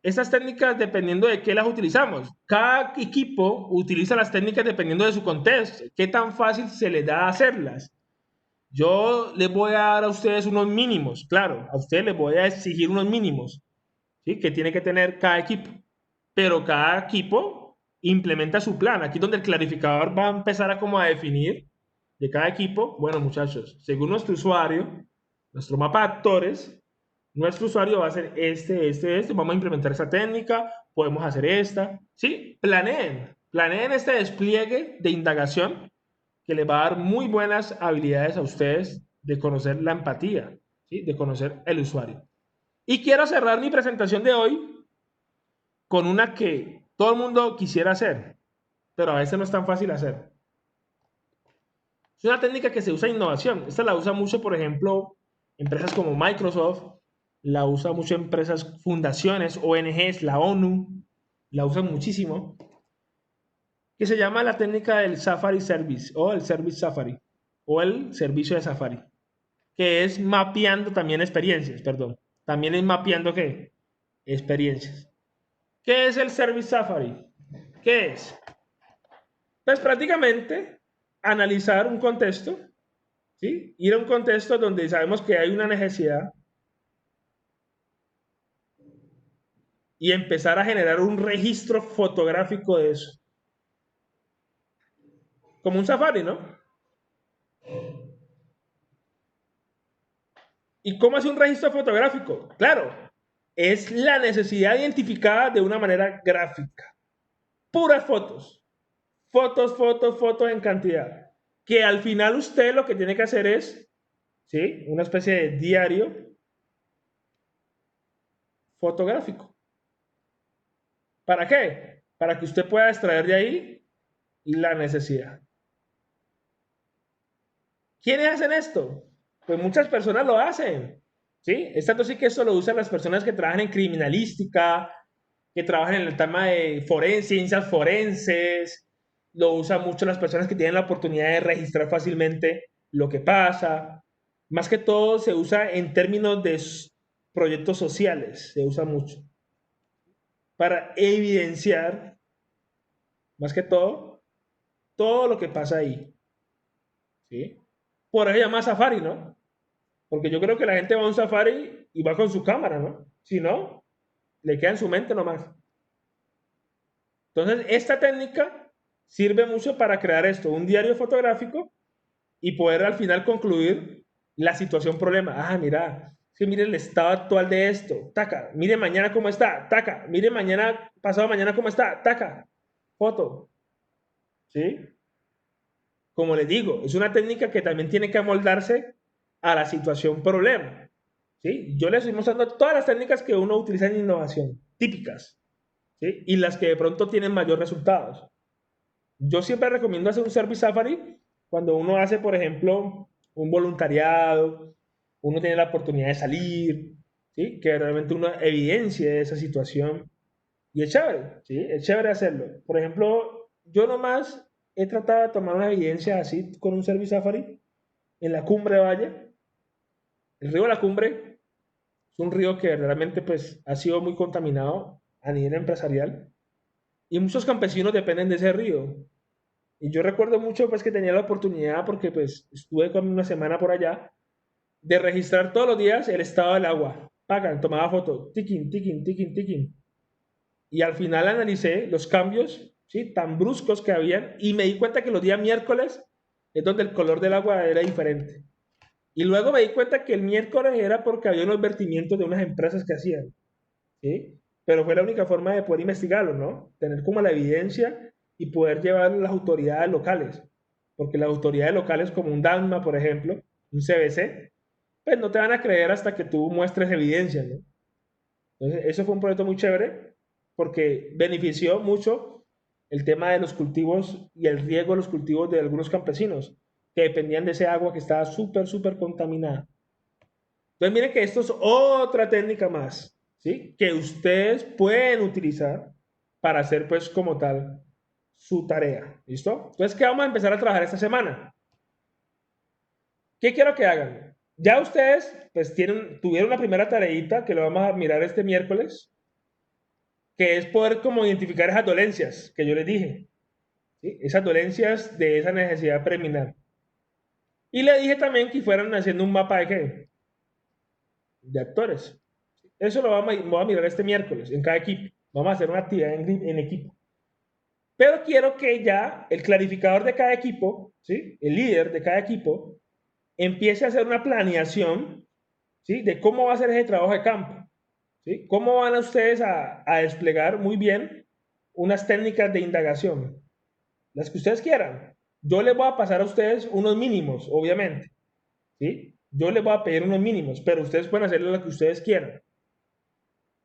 esas técnicas dependiendo de qué las utilizamos. Cada equipo utiliza las técnicas dependiendo de su contexto, qué tan fácil se les da hacerlas. Yo les voy a dar a ustedes unos mínimos, claro, a ustedes les voy a exigir unos mínimos, ¿sí? Que tiene que tener cada equipo. Pero cada equipo implementa su plan. Aquí es donde el clarificador va a empezar a como a definir de cada equipo, bueno muchachos, según nuestro usuario, nuestro mapa de actores, nuestro usuario va a hacer este, vamos a implementar esta técnica, podemos hacer esta, ¿sí? Planeen este despliegue de indagación que les va a dar muy buenas habilidades a ustedes de conocer la empatía, ¿sí? De conocer el usuario. Y quiero cerrar mi presentación de hoy con una que todo el mundo quisiera hacer, pero a veces no es tan fácil hacer. Es una técnica que se usa en innovación. Esta la usa mucho, por ejemplo, empresas como Microsoft, la usa mucho empresas, fundaciones, ONGs, la ONU, la usan muchísimo, que se llama la técnica del Safari Service o el Service Safari o el servicio de Safari, que es mapeando también experiencias, perdón. También es mapeando qué? Experiencias. ¿Qué es el Service Safari? ¿Qué es? Pues prácticamente analizar un contexto, ¿sí? Ir a un contexto donde sabemos que hay una necesidad y empezar a generar un registro fotográfico de eso. Como un safari, ¿no? ¿Y cómo hace un registro fotográfico? Claro, es la necesidad identificada de una manera gráfica. Puras fotos. Fotos, fotos, fotos en cantidad. Que al final usted lo que tiene que hacer es, ¿sí? Una especie de diario fotográfico. ¿Para qué? Para que usted pueda extraer de ahí la necesidad. ¿Quiénes hacen esto? Pues muchas personas lo hacen. ¿Sí? Es tanto así que esto lo usan las personas que trabajan en criminalística, que trabajan en el tema de ciencias forenses, lo usan mucho las personas que tienen la oportunidad de registrar fácilmente lo que pasa. Más que todo se usa en términos de proyectos sociales, se usa mucho para evidenciar, más que todo lo que pasa ahí. ¿Sí? Por eso se llama Safari, ¿no? Porque yo creo que la gente va a un Safari y va con su cámara, ¿no? Si no, le queda en su mente nomás. Entonces, esta técnica sirve mucho para crear esto, un diario fotográfico y poder al final concluir la situación problema. Ah, mira, sí, mire el estado actual de esto, taca, mire mañana cómo está, taca, mire mañana, pasado mañana cómo está, taca, foto, ¿sí? Como les digo, es una técnica que también tiene que amoldarse a la situación problema, ¿sí? Yo les estoy mostrando todas las técnicas que uno utiliza en innovación, típicas, ¿sí? Y las que de pronto tienen mayor resultados. Yo siempre recomiendo hacer un Service Safari cuando uno hace, por ejemplo, un voluntariado, uno tiene la oportunidad de salir, ¿sí? Que realmente uno evidencie esa situación. Y es chévere, ¿sí? Es chévere hacerlo. Por ejemplo, yo nomás he tratado de tomar una evidencia así con un Service Safari en la Cumbre de Valle. El río de la Cumbre es un río que realmente pues, ha sido muy contaminado a nivel empresarial y muchos campesinos dependen de ese río. Y yo recuerdo mucho pues que tenía la oportunidad, porque pues estuve con una semana por allá, de registrar todos los días el estado del agua. Pagan, tomaba fotos, tiquín, tiquín, tiquín, tiquín. Y al final analicé los cambios, ¿sí? Tan bruscos que habían y me di cuenta que los días miércoles es donde el color del agua era diferente. Y luego me di cuenta que el miércoles era porque había unos vertimientos de unas empresas que hacían, ¿sí? Pero fue la única forma de poder investigarlo, ¿no? Tener como la evidencia y poder llevar a las autoridades locales. porque las autoridades locales como un DANMA, por ejemplo, un CBC, pues no te van a creer hasta que tú muestres evidencia, ¿no? Entonces, eso fue un proyecto muy chévere porque benefició mucho el tema de los cultivos y el riego de los cultivos de algunos campesinos que dependían de ese agua que estaba súper, súper contaminada. Entonces, miren que esto es otra técnica más, ¿sí? Que ustedes pueden utilizar para hacer, pues, como tal, su tarea. ¿Listo? Entonces, ¿qué vamos a empezar a trabajar esta semana? ¿Qué quiero que hagan? Ya ustedes, pues, tuvieron una primera tareita que lo vamos a mirar este miércoles, que es poder como identificar esas dolencias que yo les dije, ¿sí? Esas dolencias de esa necesidad preminal. Y le dije también que fueran haciendo un mapa de qué? De actores. Eso lo vamos a mirar este miércoles en cada equipo. Vamos a hacer una actividad en equipo. Pero quiero que ya el clarificador de cada equipo, ¿sí? El líder de cada equipo, empiece a hacer una planeación, ¿sí? De cómo va a ser ese trabajo de campo. ¿Sí? ¿Cómo van a ustedes a desplegar muy bien unas técnicas de indagación? Las que ustedes quieran. Yo les voy a pasar a ustedes unos mínimos, obviamente. ¿Sí? Yo les voy a pedir unos mínimos, pero ustedes pueden hacer lo que ustedes quieran.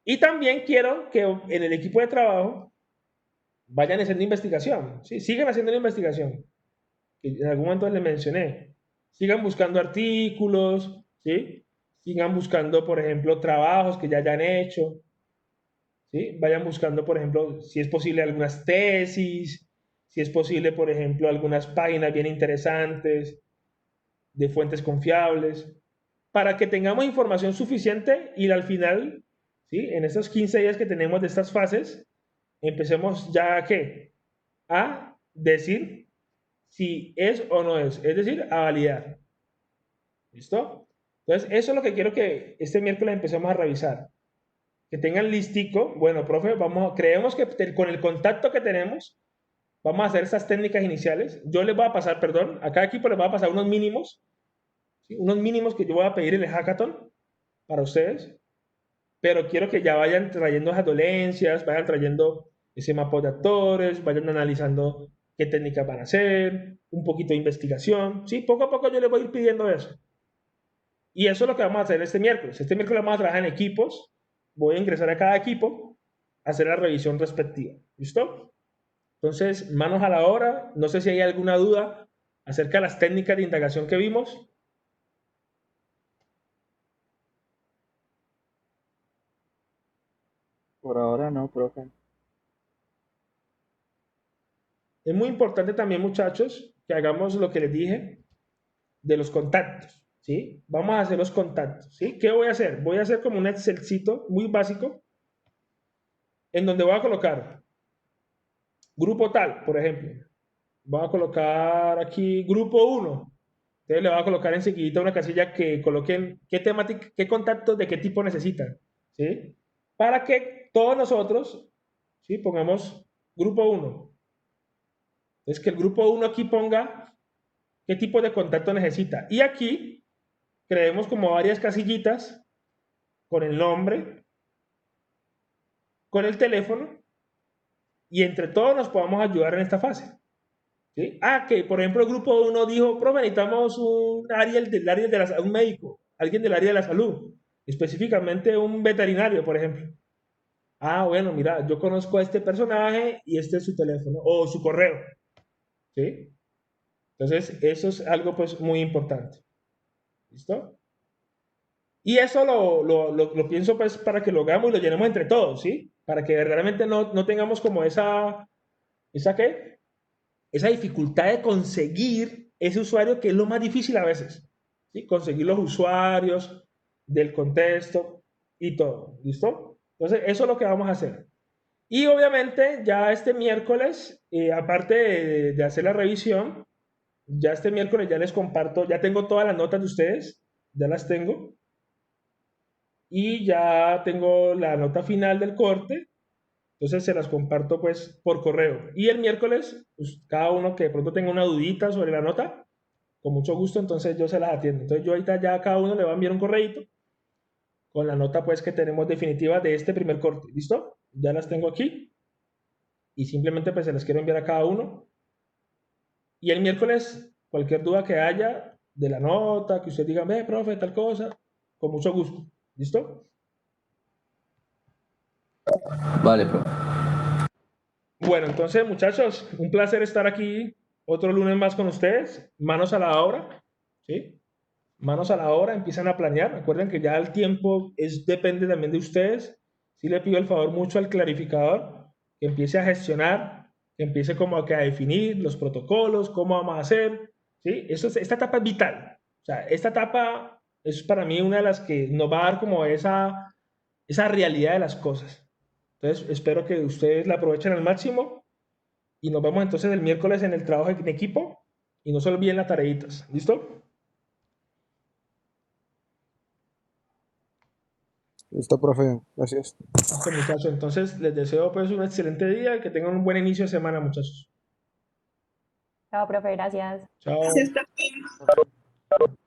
Y también quiero que en el equipo de trabajo vayan haciendo investigación. ¿Sí? Sigan haciendo la investigación. Que en algún momento les mencioné. Sigan buscando artículos, ¿sí? Sigan buscando, por ejemplo, trabajos que ya hayan hecho. ¿Sí? Vayan buscando, por ejemplo, si es posible algunas tesis, si es posible, por ejemplo, algunas páginas bien interesantes de fuentes confiables, para que tengamos información suficiente y al final, ¿sí? En estos 15 días que tenemos de estas fases, empecemos ya a qué? A decir si es o no es decir, a validar. ¿Listo? Entonces, eso es lo que quiero que este miércoles empecemos a revisar. Que tengan listico, bueno, profe, creemos que con el contacto que tenemos, vamos a hacer estas técnicas iniciales. Yo les voy a pasar, perdón, a cada equipo les voy a pasar unos mínimos, ¿sí? Unos mínimos que yo voy a pedir en el hackathon para ustedes, pero quiero que ya vayan trayendo esas dolencias, vayan trayendo ese mapa de actores, vayan analizando qué técnicas van a hacer, un poquito de investigación, ¿sí? Poco a poco yo les voy a ir pidiendo eso. Y eso es lo que vamos a hacer este miércoles. Este miércoles vamos a trabajar en equipos. Voy a ingresar a cada equipo, a hacer la revisión respectiva. ¿Listo? Entonces, manos a la obra. No sé si hay alguna duda acerca de las técnicas de indagación que vimos. Por ahora no, profe. Es muy importante también, muchachos, que hagamos lo que les dije de los contactos. ¿Sí? Vamos a hacer los contactos. ¿Sí? ¿Qué voy a hacer? Voy a hacer como un Excelcito muy básico en donde voy a colocar grupo tal, por ejemplo. Voy a colocar aquí grupo uno. Entonces le voy a colocar enseguida una casilla que coloquen qué temática, qué contactos de qué tipo necesitan. ¿Sí? Para que todos nosotros, ¿sí? Pongamos grupo uno. Entonces que el grupo uno aquí ponga qué tipo de contacto necesita. Y aquí creemos como varias casillitas con el nombre, con el teléfono y entre todos nos podamos ayudar en esta fase. ¿Sí? Ah, que por ejemplo el grupo uno dijo, profe, necesitamos un área del área de un médico, alguien del área de la salud, específicamente un veterinario, por ejemplo. Ah, bueno, mira, yo conozco a este personaje y este es su teléfono o su correo. ¿Sí? Entonces, eso es algo pues muy importante. ¿Listo? Y eso lo pienso pues para que lo hagamos y lo llenemos entre todos, ¿sí? Para que verdaderamente no tengamos como ¿esa qué? Esa dificultad de conseguir ese usuario que es lo más difícil a veces. ¿Sí? Conseguir los usuarios del contexto y todo. ¿Listo? Entonces, eso es lo que vamos a hacer. Y obviamente, ya este miércoles, aparte de hacer la revisión, ya este miércoles ya les comparto, ya tengo todas las notas de ustedes, ya las tengo. Y ya tengo la nota final del corte, entonces se las comparto pues por correo. Y el miércoles, pues, cada uno que de pronto tenga una dudita sobre la nota, con mucho gusto, entonces yo se las atiendo. Entonces yo ahorita ya a cada uno le va a enviar un correíto con la nota pues que tenemos definitiva de este primer corte. ¿Listo? Ya las tengo aquí y simplemente pues se las quiero enviar a cada uno. Y el miércoles, cualquier duda que haya de la nota, que usted diga, ve, profe, tal cosa, con mucho gusto. ¿Listo? Vale, profe. Bueno, entonces, muchachos, un placer estar aquí otro lunes más con ustedes. Manos a la obra, ¿sí? Manos a la obra, empiezan a planear. Recuerden que ya el tiempo depende también de ustedes. Sí le pido el favor mucho al clarificador que empiece a gestionar, que empiece como que a definir los protocolos, cómo vamos a hacer, ¿sí? Esta etapa es vital. O sea, esta etapa es para mí una de las que nos va a dar como esa realidad de las cosas. Entonces, espero que ustedes la aprovechen al máximo y nos vemos entonces el miércoles en el trabajo en equipo y no se olviden las tareitas. ¿Listo? Listo, profe. Gracias. Listo, muchachos. Entonces, les deseo pues un excelente día y que tengan un buen inicio de semana, muchachos. Chao, profe, gracias. Chao. Gracias, profe.